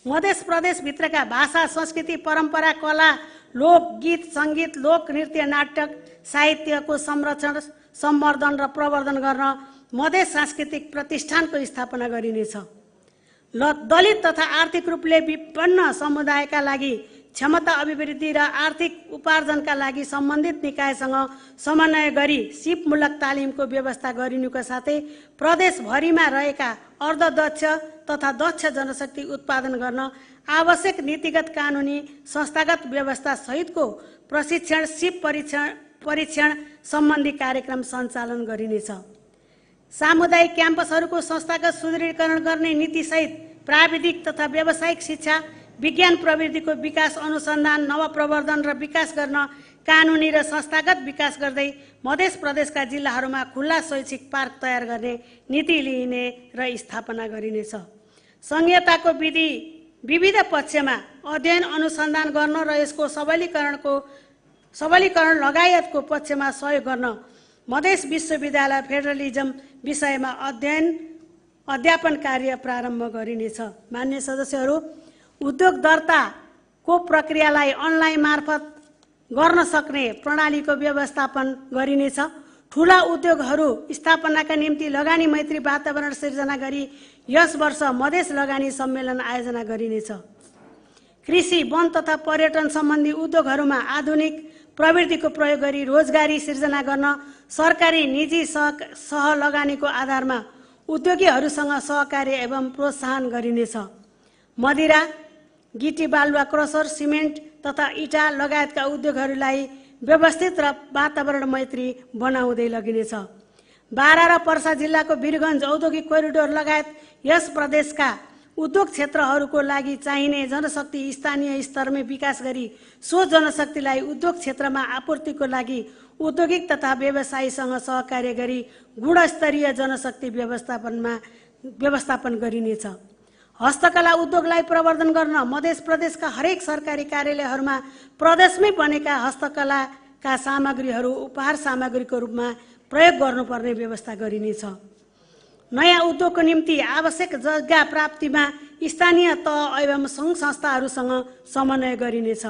मध्य प्रदेशभित्रका भाषा, संस्कृति, परम्परा, कला, लोकगीत, सङ्गीत, लोकनृत्य, नाटक, साहित्यको संरक्षण, सम्वर्धन र प्रवर्धन गर्न मधेस सांस्कृतिक प्रतिष्ठानको स्थापना गरिनेछ। दलित तथा आर्थिक रूपले विपन्न समुदायका लागि क्षमता अभिवृद्धि र आर्थिक उपार्जनका लागि सम्बन्धित निकायसँग समन्वय गरी सिपमूलक तालिमको व्यवस्था गरिनुका साथै प्रदेशभरिमा रहेका अर्धदक्ष तथा दक्ष जनशक्ति उत्पादन गर्न आवश्यक नीतिगत, कानुनी, संस्थागत व्यवस्था सहितको प्रशिक्षण, सिप परीक्षण सम्बन्धी कार्यक्रम सञ्चालन गरिनेछ। सामुदायिक क्याम्पसहरूको संस्थागत सुदृढीकरण गर्ने नीतिसहित प्राविधिक तथा व्यावसायिक शिक्षा, विज्ञान प्रविधिको विकास, अनुसन्धान, नवप्रवर्धन र विकास गर्न कानुनी र संस्थागत विकास गर्दै मध्य प्रदेशका जिल्लाहरूमा खुल्ला शैक्षिक पार्क तयार गर्ने नीति लिइने र स्थापना गरिनेछ। संहिताको विविध पक्षमा अध्ययन अनुसन्धान गर्न र यसको सबलीकरण लगायतको पक्षमा सहयोग गर्न मधेस विश्वविद्यालय फेडरलिजम विषयमा अध्यापन कार्य प्रारम्भ गरिनेछ। मान्य सदस्यहरू, उद्योग दर्ताको प्रक्रियालाई अनलाइन मार्फत गर्न सक्ने प्रणालीको व्यवस्थापन गरिनेछ। ठूला उद्योगहरू स्थापनाका निम्ति लगानी मैत्री वातावरण सिर्जना गरी यस वर्ष मधेस लगानी सम्मेलन आयोजना गरिनेछ। कृषि, वन तथा पर्यटन सम्बन्धी उद्योगहरूमा आधुनिक प्रविधिको प्रयोग गरी रोजगारी सिर्जना गर्न सरकारी निजी सहलगानीको आधारमा उद्योगीहरूसँग सहकार्य एवं प्रोत्साहन गरिनेछ। मदिरा, गिटी बालुवा क्रसर, सिमेन्ट तथा इटा लगायतका उद्योगहरूलाई व्यवस्थित र वातावरण मैत्री बनाउँदै लगिनेछ। बारा र पर्सा जिल्लाको वीरगञ्ज औद्योगिक कोरिडोर लगायत यस प्रदेशका उद्योग क्षेत्रहरूको लागि चाहिने जनशक्ति स्थानीय स्तरमै विकास गरी सो जनशक्तिलाई उद्योग क्षेत्रमा आपूर्तिको लागि औद्योगिक तथा व्यवसायीसँग सहकार्य गरी गुणस्तरीय जनशक्ति व्यवस्थापन गरिनेछ। हस्तकला उद्योगलाई प्रवर्धन गर्न मध्य प्रदेशका हरेक सरकारी कार्यालयहरूमा प्रदेशमै बनेका हस्तकलाका सामग्रीहरू उपहार सामग्रीको रूपमा प्रयोग गर्नुपर्ने व्यवस्था गरिनेछ। नयाँ उद्योगको निम्ति आवश्यक जग्गा प्राप्तिमा स्थानीय तह एवं सङ्घ संस्थाहरूसँग समन्वय गरिनेछ।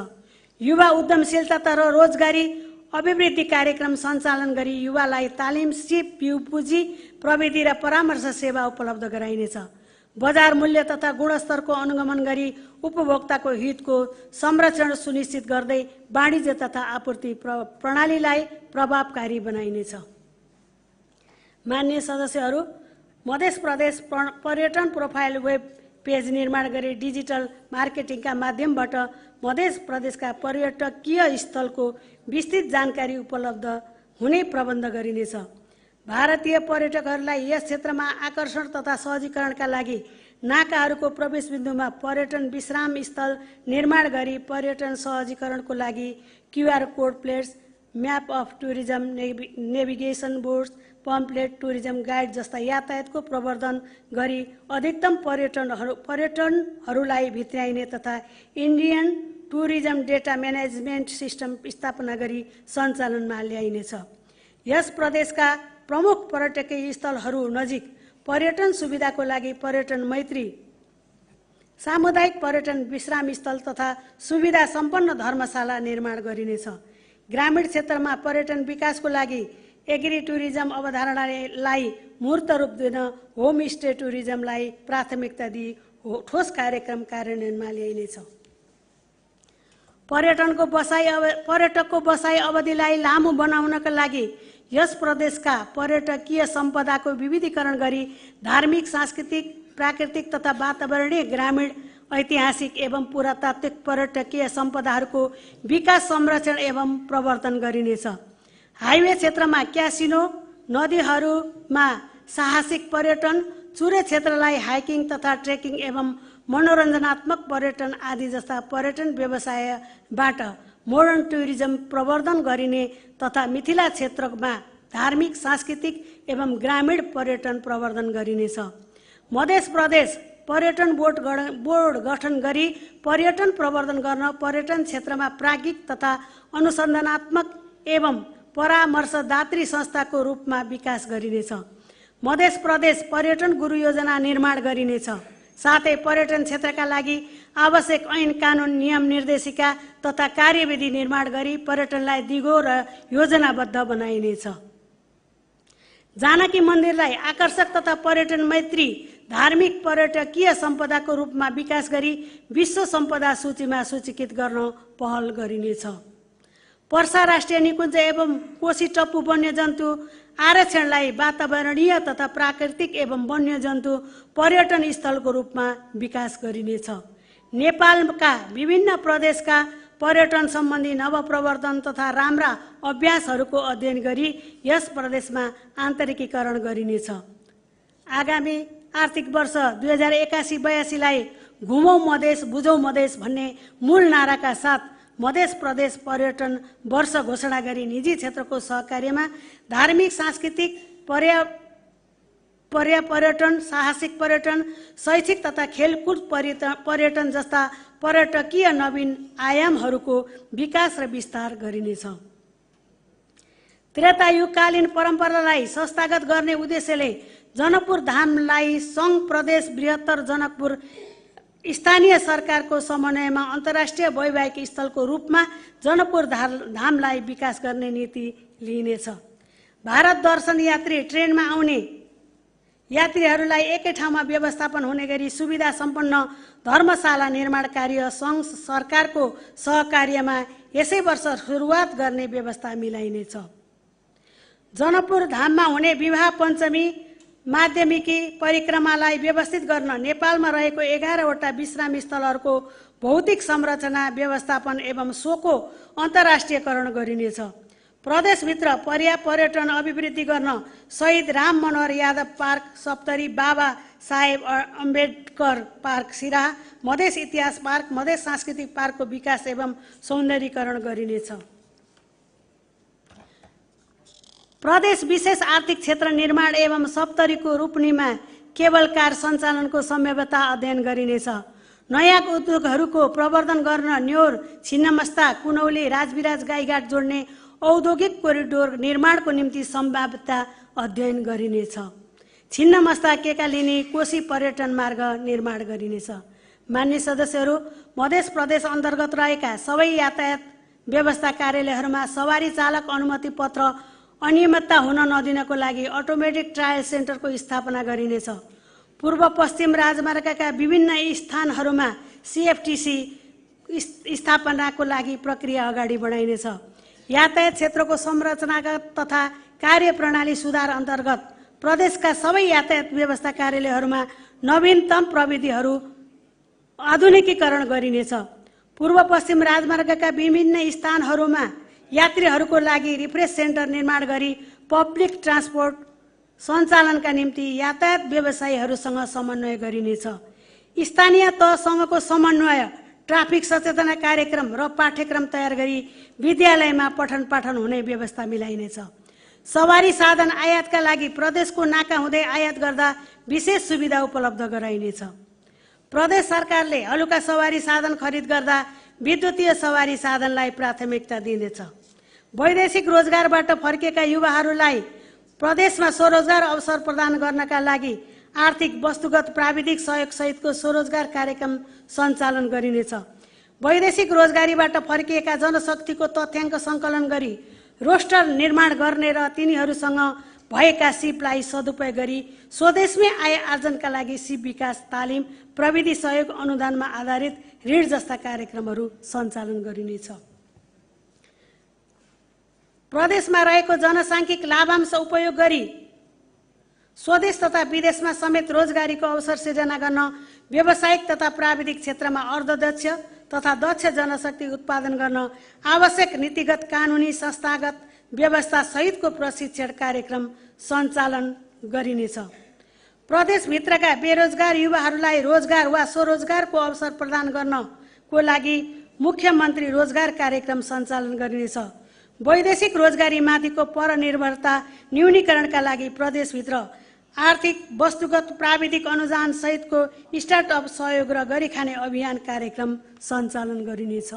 युवा उद्यमशीलता र रोजगारी अभिवृद्धि कार्यक्रम सञ्चालन गरी युवालाई तालिम, सिप, पुँजी, प्रविधि र परामर्श सेवा उपलब्ध गराइनेछ। बजार मूल्य तथा गुणस्तरको अनुगमन गरी उपभोक्ताको हितको संरक्षण सुनिश्चित गर्दै वाणिज्य तथा आपूर्ति प्रणालीलाई प्रभावकारी बनाइनेछ। मान्य सदस्यहरू, मध्य प्रदेश पर्यटन प्रोफाइल वेब पेज निर्माण गरी डिजिटल मार्केटिङका माध्यमबाट मध्य प्रदेशका पर्यटकीय स्थलको विस्तृत जानकारी उपलब्ध हुने प्रबन्ध गरिनेछ। भारतीय पर्यटकहरूलाई यस क्षेत्रमा आकर्षण तथा सहजीकरणका लागि नाकाहरूको प्रवेश बिन्दुमा पर्यटन विश्राम स्थल निर्माण गरी पर्यटन सहजीकरणको लागि QR code plates, map of tourism, navigation boards, pamphlet, tourism guide जस्ता यातायातको प्रवर्धन गरी अधिकतम पर्यटनहरूलाई भित्र्याइने तथा Indian tourism data management system स्थापना गरी सञ्चालनमा ल्याइनेछ। यस प्रदेशका प्रमुख पर्यटकीय स्थलहरू नजिक पर्यटन सुविधाको लागि पर्यटन मैत्री, सामुदायिक पर्यटन विश्राम स्थल तथा सुविधा सम्पन्न धर्मशाला निर्माण गरिनेछ। ग्रामीण क्षेत्रमा पर्यटन विकासको लागि एग्री टुरिज्म अवधारणालाई मूर्त रूप दिन होमस्टे टुरिज्मलाई प्राथमिकता दिई ठोस कार्यक्रम कार्यान्वयनमा ल्याइनेछ। पर्यटकको बसाइ अवधिलाई लामो बनाउनका लागि यस प्रदेशका पर्यटकीय सम्पदाको विविधीकरण गरी धार्मिक, सांस्कृतिक, प्राकृतिक तथा वातावरणीय, ग्रामीण, ऐतिहासिक एवं पुरातात्विक पर्यटकीय सम्पदाहरूको विकास, संरक्षण एवं प्रवर्धन गरिनेछ। हाइवे क्षेत्रमा क्यासिनो, नदीहरूमा साहसिक पर्यटन, चुरे क्षेत्रलाई हाइकिङ तथा ट्रेकिङ एवं मनोरञ्जनात्मक पर्यटन आदि जस्ता पर्यटन व्यवसायबाट मोडर्न टुरिज्म प्रवर्धन गरिने तथा मिथिला क्षेत्रमा धार्मिक, सांस्कृतिक एवं ग्रामीण पर्यटन प्रवर्धन गरिनेछ। मध्य प्रदेश पर्यटन बोर्ड गठन गरी पर्यटन प्रवर्धन गर्न पर्यटन क्षेत्रमा प्राज्ञिक तथा अनुसन्धानात्मक एवं परामर्शदात्री संस्थाको रूपमा विकास गरिनेछ। मध्य प्रदेश पर्यटन गुरु योजना निर्माण गरिनेछ। साथै पर्यटन क्षेत्रका लागि आवश्यक ऐन, कानुन, नियम, निर्देशिका तथा कार्यविधि निर्माण गरी पर्यटनलाई दिगो र योजनाबद्ध बनाइनेछ। जानकी मन्दिरलाई आकर्षक तथा पर्यटन मैत्री धार्मिक पर्यटकीय सम्पदाको रूपमा विकास गरी विश्व सम्पदा सूचीमा सूचीकृत गर्न पहल गरिनेछ। पर्सा राष्ट्रिय निकुञ्ज एवं कोशी टप्पु वन्यजन्तु आरक्षणलाई वातावरणीय तथा प्राकृतिक एवं वन्यजन्तु पर्यटन स्थलको रूपमा विकास गरिनेछ। नेपालका विभिन्न प्रदेशका पर्यटन सम्बन्धी नवप्रवर्तन तथा राम्रा अभ्यासहरूको अध्ययन गरी यस प्रदेशमा आन्तरिकीकरण गरिनेछ। आगामी आर्थिक वर्ष 2081-82लाई घुमौँ मधेस, बुझौँ मधेस भन्ने मूल नाराका साथ मध्य प्रदेश पर्यटन वर्ष घोषणा गरी निजी क्षेत्रको सहकार्यमा धार्मिक, सांस्कृतिक, पर्यटन, साहसिक पर्यटन, शैक्षिक तथा खेलकुद पर्यटन जस्ता पर्यटकीय नवीन आयामहरूको विकास र विस्तार गरिनेछ। त्रेतायुगकालीन परम्परालाई संस्थागत गर्ने उद्देश्यले जनकपुर धामलाई सङ्घ प्रदेश बृहत्तर जनकपुर स्थानीय सरकारको समन्वयमा अन्तर्राष्ट्रिय वैवाहिक स्थलको रूपमा जनकपुर धामलाई विकास गर्ने नीति लिइनेछ। भारत दर्शन यात्री ट्रेनमा आउने यात्रीहरूलाई एकै ठाउँमा व्यवस्थापन हुने गरी सुविधा सम्पन्न धर्मशाला निर्माण कार्य सङ्घ सरकारको सहकार्यमा यसै वर्ष सुरुवात गर्ने व्यवस्था मिलाइनेछ। जनकपुर धाममा हुने विवाह पञ्चमी माध्यमिकी परिक्रमालाई व्यवस्थित गर्न नेपालमा रहेको 11वटा विश्राम स्थलहरूको भौतिक संरचना व्यवस्थापन एवं सोको अन्तर्राष्ट्रियकरण गरिनेछ। प्रदेशभित्र पर्यटन अभिवृद्धि गर्न शहीद राम मनोहर यादव पार्क, सप्तरी बाबा साहेब अम्बेडकर पार्क सिराहा, मधेस इतिहास पार्क, मधेस सांस्कृतिक पार्कको विकास एवं सौन्दर्यीकरण गरिनेछ। प्रदेश विशेष आर्थिक क्षेत्र निर्माण एवं सप्तरीको रूपनीमा केबल कार सञ्चालनको सम्भाव्यता अध्ययन गरिनेछ। नयाँ उद्योगहरूको प्रवर्धन गर्न न्योर, छिन्नमस्ता, कुनौली, राजविराज गाईघाट जोड्ने औद्योगिक कोरिडोर निर्माणको निम्ति सम्भाव्यता अध्ययन गरिनेछ। छिन्नमस्ता केकालिनी कोशी पर्यटन मार्ग निर्माण गरिनेछ। मान्य सदस्यहरू, मध्य प्रदेश अन्तर्गत रहेका सबै यातायात व्यवस्था कार्यालयहरूमा सवारी चालक अनुमति पत्र अनियमितता हुन नदिनको लागि अटोमेटिक ट्रायल सेन्टरको स्थापना गरिनेछ। पूर्व पश्चिम राजमार्गका विभिन्न स्थानहरूमा CFTC स्थापनाको लागि प्रक्रिया अगाडि बढाइनेछ। यातायात क्षेत्रको संरचनागत तथा कार्यप्रणाली सुधार अन्तर्गत प्रदेशका सबै यातायात व्यवस्था कार्यालयहरूमा नवीनतम प्रविधिहरू आधुनिकीकरण गरिनेछ। पूर्व पश्चिम राजमार्गका विभिन्न स्थानहरूमा यात्रीहरूको लागि रिफ्रेस सेन्टर निर्माण गरी पब्लिक ट्रान्सपोर्ट सञ्चालनका निम्ति यातायात व्यवसायीहरूसँग समन्वय गरिनेछ। स्थानीय तहसँगको समन्वय, ट्राफिक सचेतना कार्यक्रम र पाठ्यक्रम तयार गरी विद्यालयमा पठन पाठन हुने व्यवस्था मिलाइनेछ। सवारी साधन आयातका लागि प्रदेशको नाका हुँदै आयात गर्दा विशेष सुविधा उपलब्ध गराइनेछ। प्रदेश सरकारले हलुका सवारी साधन खरिद गर्दा विद्युतीय सवारी साधनलाई प्राथमिकता दिनेछ। वैदेशिक रोजगारबाट फर्केका युवाहरूलाई प्रदेशमा स्वरोजगार अवसर प्रदान गर्नका लागि आर्थिक, वस्तुगत, प्राविधिक सहयोग सहितको स्वरोजगार कार्यक्रम सञ्चालन गरिनेछ। वैदेशिक रोजगारीबाट फर्किएका जनशक्तिको तथ्याङ्क सङ्कलन गरी रोस्टर निर्माण गर्ने र तिनीहरूसँग भएका सिपलाई सदुपयोग गरी स्वदेशमै आय आर्जनका लागि सिप विकास तालिम प्रविधि सहयोग अनुदानमा आधारित ऋण जस्ता कार्यक्रमहरू सञ्चालन गरिनेछ। प्रदेशमा रहेको जनसाङ्ख्यिक लाभांश उपयोग गरी स्वदेश तथा विदेशमा समेत रोजगारीको अवसर सिर्जना गर्न व्यावसायिक तथा प्राविधिक क्षेत्रमा अर्धदक्ष तथा दक्ष जनशक्ति उत्पादन गर्न आवश्यक नीतिगत कानुनी संस्थागत व्यवस्था सहितको प्रशिक्षण कार्यक्रम सञ्चालन गरिनेछ। प्रदेशभित्रका बेरोजगार युवाहरूलाई रोजगार वा स्वरोजगारको अवसर प्रदान गर्नको लागि मुख्यमन्त्री रोजगार कार्यक्रम सञ्चालन गरिनेछ। वैदेशिक रोजगारीमाथिको परनिर्भरता न्यूनीकरणका लागि प्रदेशभित्र आर्थिक वस्तुगत प्राविधिक अनुदान सहितको स्टार्टअप सहयोग र गरिखाने अभियान कार्यक्रम सञ्चालन गरिनेछ।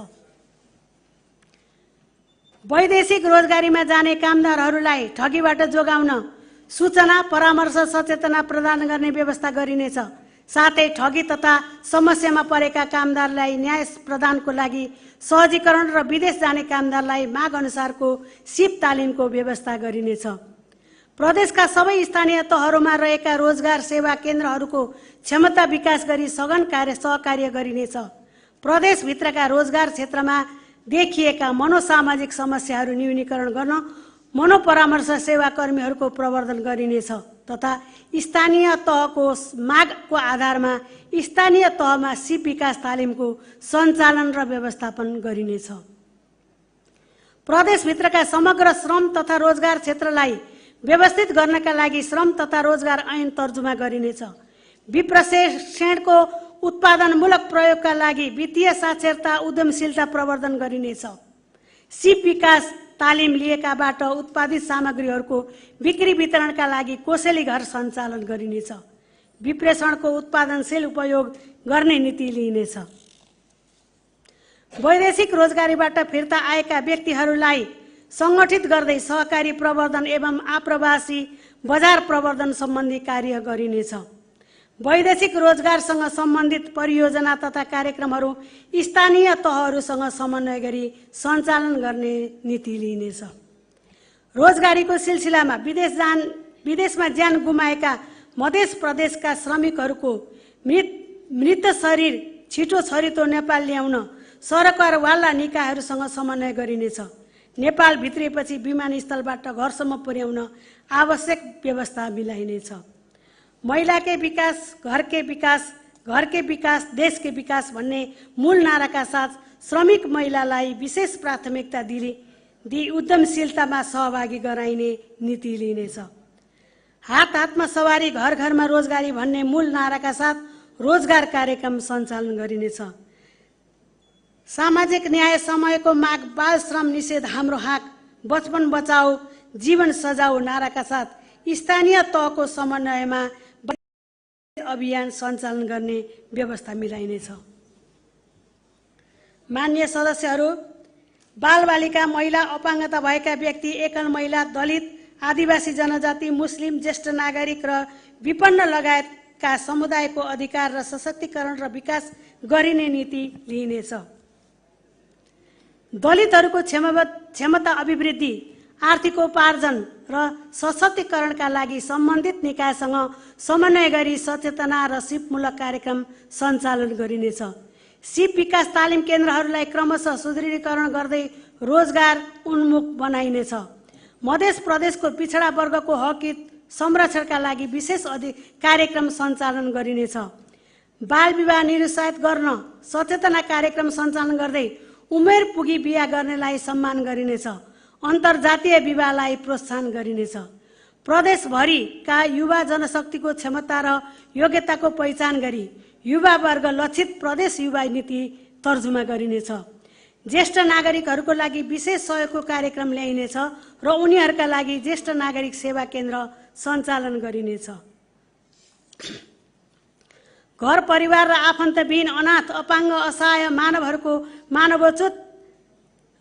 वैदेशिक रोजगारीमा जाने कामदारहरूलाई ठगीबाट जोगाउन सूचना परामर्श सचेतना प्रदान गर्ने व्यवस्था गरिनेछ। साथै ठगी तथा समस्यामा परेका कामदारलाई न्याय प्रदानको लागि सहजीकरण र विदेश जाने कामदारलाई माग अनुसारको सिप तालिमको व्यवस्था गरिनेछ। प्रदेशका सबै स्थानीय तहहरूमा रहेका रोजगार सेवा केन्द्रहरूको क्षमता विकास गरी सघन सहकार्य गरिनेछ। प्रदेशभित्रका रोजगार क्षेत्रमा देखिएका मनोसामाजिक समस्याहरू न्यूनीकरण गर्न मनोपरामर्श सेवा कर्मीहरूको प्रवर्धन गरिनेछ तथा स्थानीय तहको मागको आधारमा स्थानीय तहमा सिप विकास तालिमको सञ्चालन र व्यवस्थापन गरिनेछ। प्रदेशभित्रका समग्र श्रम तथा रोजगार क्षेत्रलाई व्यवस्थित गर्नका लागि श्रम तथा रोजगार ऐन तर्जुमा गरिनेछ। विप्रशेषणको उत्पादनमूलक प्रयोगका लागि वित्तीय साक्षरता उद्यमशीलता प्रवर्धन गरिनेछ। सिप विकास तालिम लिएकाबाट उत्पादित सामग्रीहरूको बिक्री वितरणका लागि कोसेली घर सञ्चालन गरिनेछ। विप्रेषणको उत्पादनशील उपयोग गर्ने नीति लिइनेछ। वैदेशिक रोजगारीबाट फिर्ता आएका व्यक्तिहरूलाई सङ्गठित गर्दै सहकारी प्रवर्धन एवं आप्रवासी बजार प्रवर्धन सम्बन्धी कार्य गरिनेछ। वैदेशिक रोजगारसँग सम्बन्धित परियोजना तथा कार्यक्रमहरू स्थानीय तहहरूसँग समन्वय गरी सञ्चालन गर्ने नीति लिइनेछ। रोजगारीको सिलसिलामा विदेशमा ज्यान गुमाएका मध्य प्रदेशका श्रमिकहरूको मृत शरीर छिटो छरितो नेपाल ल्याउन सरकारवाला निकायहरूसँग समन्वय गरिनेछ। नेपाल भित्रिएपछि विमानस्थलबाट घरसम्म पुर्याउन आवश्यक व्यवस्था मिलाइनेछ। महिला के विकास घर के विकास देश के विकास भन्ने मूल नाराका साथ श्रमिक महिलालाई विशेष प्राथमिकता दिई उद्यमशीलतामा सहभागी गराइने नीति लिइनेछ। हात हातमा सवारी घर घरमा रोजगारी भन्ने मूल नाराका साथ रोजगार कार्यक्रम सञ्चालन गरिनेछ। सामाजिक न्याय समयको माग बाल श्रम निषेध हाम्रो हाक बचपन बचाओ जीवन सजाओ नाराका साथ स्थानीय तहको समन्वयमा अभियान सञ्चालन गर्ने व्यवस्था मिलाइनेछ। मान्य सदस्यहरू, बालबालिका महिला अपाङ्गता भएका व्यक्ति एकल महिला दलित आदिवासी जनजाति मुस्लिम ज्येष्ठ नागरिक र विपन्न लगायतका समुदायको अधिकार र सशक्तिकरण र विकास गरिने नीति लिइनेछ। दलितहरूको क्षमता अभिवृद्धि आर्थिकोपार्जन र सशक्तिकरणका लागि सम्बन्धित निकायसँग समन्वय गरी सचेतना र सिपमूलक कार्यक्रम सञ्चालन गरिनेछ। सिप विकास तालिम केन्द्रहरूलाई क्रमशः सुदृढीकरण गर्दै रोजगार उन्मुख बनाइनेछ। मध्य प्रदेशको पिछडा वर्गको हकित संरक्षणका लागि विशेष कार्यक्रम सञ्चालन गरिनेछ। बाल विवाह निरुत्साहित गर्न सचेतना कार्यक्रम सञ्चालन गर्दै उमेर पुगी बिहा गर्नेलाई सम्मान गरिनेछ। अन्तर्जातीय विवाहलाई प्रोत्साहन गरिनेछ। प्रदेशभरिका युवा जनशक्तिको क्षमता र योग्यताको पहिचान गरी युवा वर्ग लक्षित प्रदेश युवा नीति तर्जुमा गरिनेछ। ज्येष्ठ नागरिकहरूको लागि विशेष सहयोगको कार्यक्रम ल्याइनेछ र उनीहरूका लागि ज्येष्ठ नागरिक सेवा केन्द्र सञ्चालन गरिनेछ। घर परिवार र आफन्तविहीन अनाथ अपाङ्ग असहाय मानवहरूको मानवोचित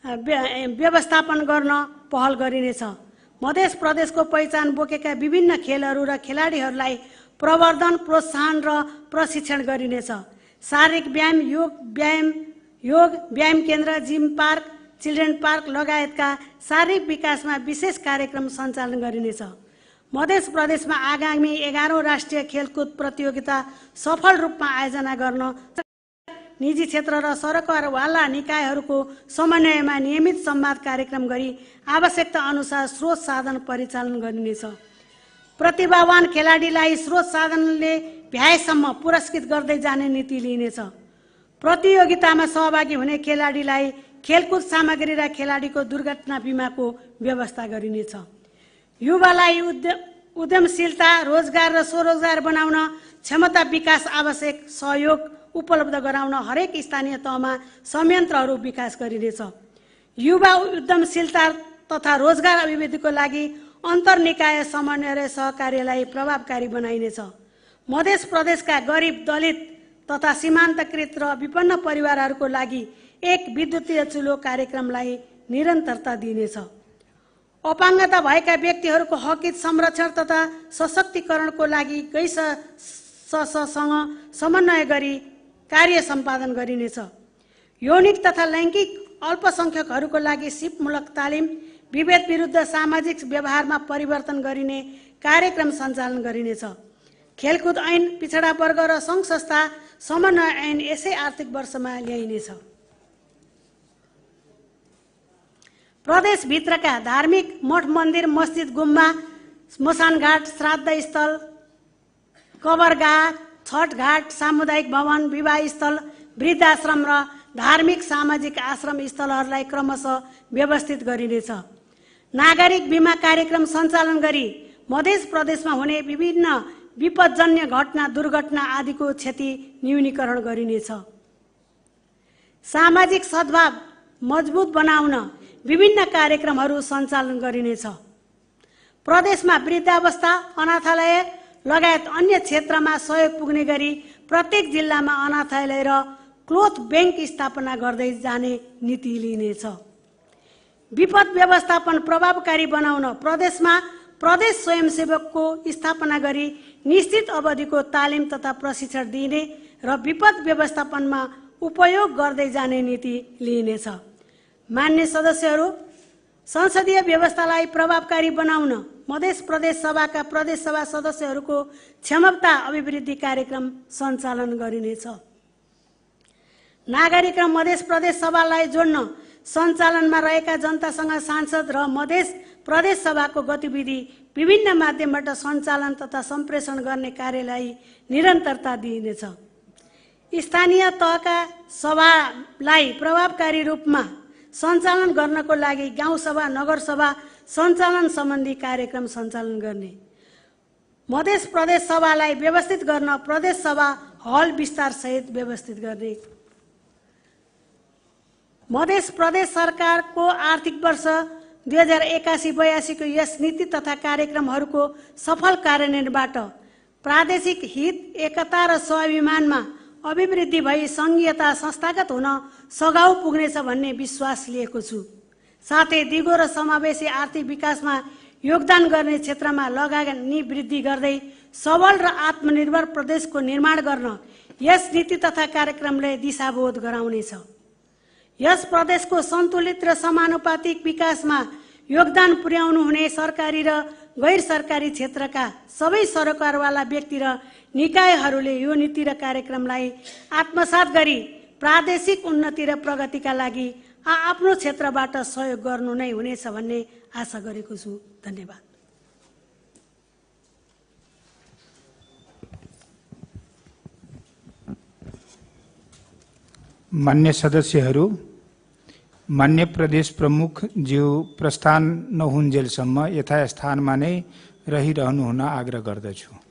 व्यवस्थापन गर्न पहल गरिनेछ। मध्य प्रदेशको पहिचान बोकेका विभिन्न खेलहरू र खेलाडीहरूलाई प्रवर्धन प्रोत्साहन र प्रशिक्षण गरिनेछ। शारीरिक व्यायाम योग व्यायाम केन्द्र जिम पार्क चिल्ड्रेन पार्क लगायतका शारीरिक विकासमा विशेष कार्यक्रम सञ्चालन गरिनेछ। मध्य प्रदेशमा आगामी 11औं राष्ट्रिय खेलकुद प्रतियोगिता सफल रूपमा आयोजना गर्न निजी क्षेत्र र सरकारवाला निकायहरूको समन्वयमा नियमित संवाद कार्यक्रम गरी आवश्यकता अनुसार स्रोत साधन परिचालन गरिनेछ। प्रतिभावान खेलाडीलाई स्रोत साधनले भ्याएसम्म पुरस्कृत गर्दै जाने नीति लिइनेछ। प्रतियोगितामा सहभागी हुने खेलाडीलाई खेलकुद सामग्री र खेलाडीको दुर्घटना बिमाको व्यवस्था गरिनेछ। युवालाई उद्यमशीलता, रोजगार र स्वरोजगार बनाउन क्षमता विकास आवश्यक सहयोग उपलब्ध गराउन हरेक स्थानीय तहमा संयन्त्रहरू विकास गरिनेछ। युवा उद्यमशीलता तथा रोजगार अभिवृद्धिको लागि अन्तर्निकाय समन्वय र सहकार्यलाई प्रभावकारी बनाइनेछ। मध्य प्रदेशका गरिब, दलित तथा सीमान्तकृत र विपन्न परिवारहरूको लागि एक विद्युतीय चुलो कार्यक्रमलाई निरन्तरता दिइनेछ। अपाङ्गता भएका व्यक्तिहरूको हकित संरक्षण तथा सशक्तिकरणको लागि गैससँग समन्वय गरी कार्य सम्पादन गरिनेछ। यौनिक तथा लैङ्गिक अल्पसंख्यकहरूको लागि सिपमूलक तालिम, विभेद विरुद्ध सामाजिक व्यवहारमा परिवर्तन गरिने कार्यक्रम सञ्चालन गरिनेछ। खेलकुद ऐन, पिछडा वर्ग र सङ्घ संस्था समन्वय ऐन यसै आर्थिक वर्षमा ल्याइनेछ। प्रदेशभित्रका धार्मिक मठ मन्दिर, मस्जिद, गुम्बा, स्मशानघाट, श्राद्ध स्थल, कबरगाह, छठ घाट, सामुदायिक भवन, विवाह स्थल, वृद्धाश्रम र धार्मिक सामाजिक आश्रम स्थलहरूलाई क्रमशः व्यवस्थित गरिनेछ। नागरिक बीमा कार्यक्रम सञ्चालन गरी मध्य प्रदेशमा हुने विभिन्न विपदजन्य घटना, दुर्घटना आदिको क्षति न्यूनीकरण गरिनेछ। सामाजिक सद्भाव मजबुत बनाउन विभिन्न कार्यक्रमहरू सञ्चालन गरिनेछ। प्रदेशमा वृद्धावस्था, अनाथालय लगायत अन्य क्षेत्रमा सहयोग पुग्ने गरी प्रत्येक जिल्लामा अनाथालय र क्लोथ बैंक स्थापना गर्दै जाने नीति लिइनेछ। विपद व्यवस्थापन प्रभावकारी बनाउन प्रदेशमा प्रदेश स्वयंसेवकको स्थापना गरी निश्चित अवधिको तालिम तथा प्रशिक्षण दिइने र विपद व्यवस्थापनमा उपयोग गर्दै जाने नीति लिइनेछ। मान्य सदस्यहरू, संसदीय व्यवस्थालाई प्रभावकारी बनाउन मध्य प्रदेश सभाका प्रदेश सभा सदस्यहरूको क्षमता अभिवृद्धि कार्यक्रम सञ्चालन गरिनेछ। नागरिक र मध्य प्रदेश सभालाई जोड्न सञ्चालनमा रहेका जनतासँग सांसद र मध्य प्रदेश सभाको गतिविधि विभिन्न माध्यमबाट सञ्चालन तथा सम्प्रेषण गर्ने कार्यलाई निरन्तरता दिइनेछ। स्थानीय तहका सभालाई प्रभावकारी रूपमा सञ्चालन गर्नको लागि गाउँसभा, नगरसभा सञ्चालन सम्बन्धी कार्यक्रम सञ्चालन गर्ने। मध्य प्रदेश सभालाई व्यवस्थित गर्न प्रदेश सभा हल विस्तार सहित व्यवस्थित गर्ने। मध्य प्रदेश सरकारको आर्थिक वर्ष 2081-82 को यस नीति तथा कार्यक्रमहरूको सफल कार्यान्वयनबाट प्रादेशिक हित, एकता र स्वाभिमानमा अभिवृद्धि भई संघीयता संस्थागत हुन सघाउ पुग्नेछ भन्ने विश्वास लिएको छु। साथै दिगो र समावेशी आर्थिक विकासमा योगदान गर्ने क्षेत्रमा लगानी वृद्धि गर्दै सबल र आत्मनिर्भर प्रदेशको निर्माण गर्न यस नीति तथा कार्यक्रमले दिशाबोध गराउनेछ। यस प्रदेशको सन्तुलित र समानुपातिक विकासमा योगदान पुर्याउनु हुने सरकारी र गैर सरकारी क्षेत्रका सबै सरकारवाला व्यक्ति र निकायहरूले यो नीति र कार्यक्रमलाई आत्मसात गरी प्रादेशिक उन्नति र प्रगतिका लागि आफ्नो क्षेत्रबाट सहयोग गर्नु नै हुनेछ भन्ने आशा गरेको छु। धन्यवाद। मान्य सदस्यहरू, मान्य प्रदेश प्रमुख ज्यू प्रस्थान नहुन्जेलसम्म यथास्थानमा नै रहिरहनु हुन आग्रह गर्दछु।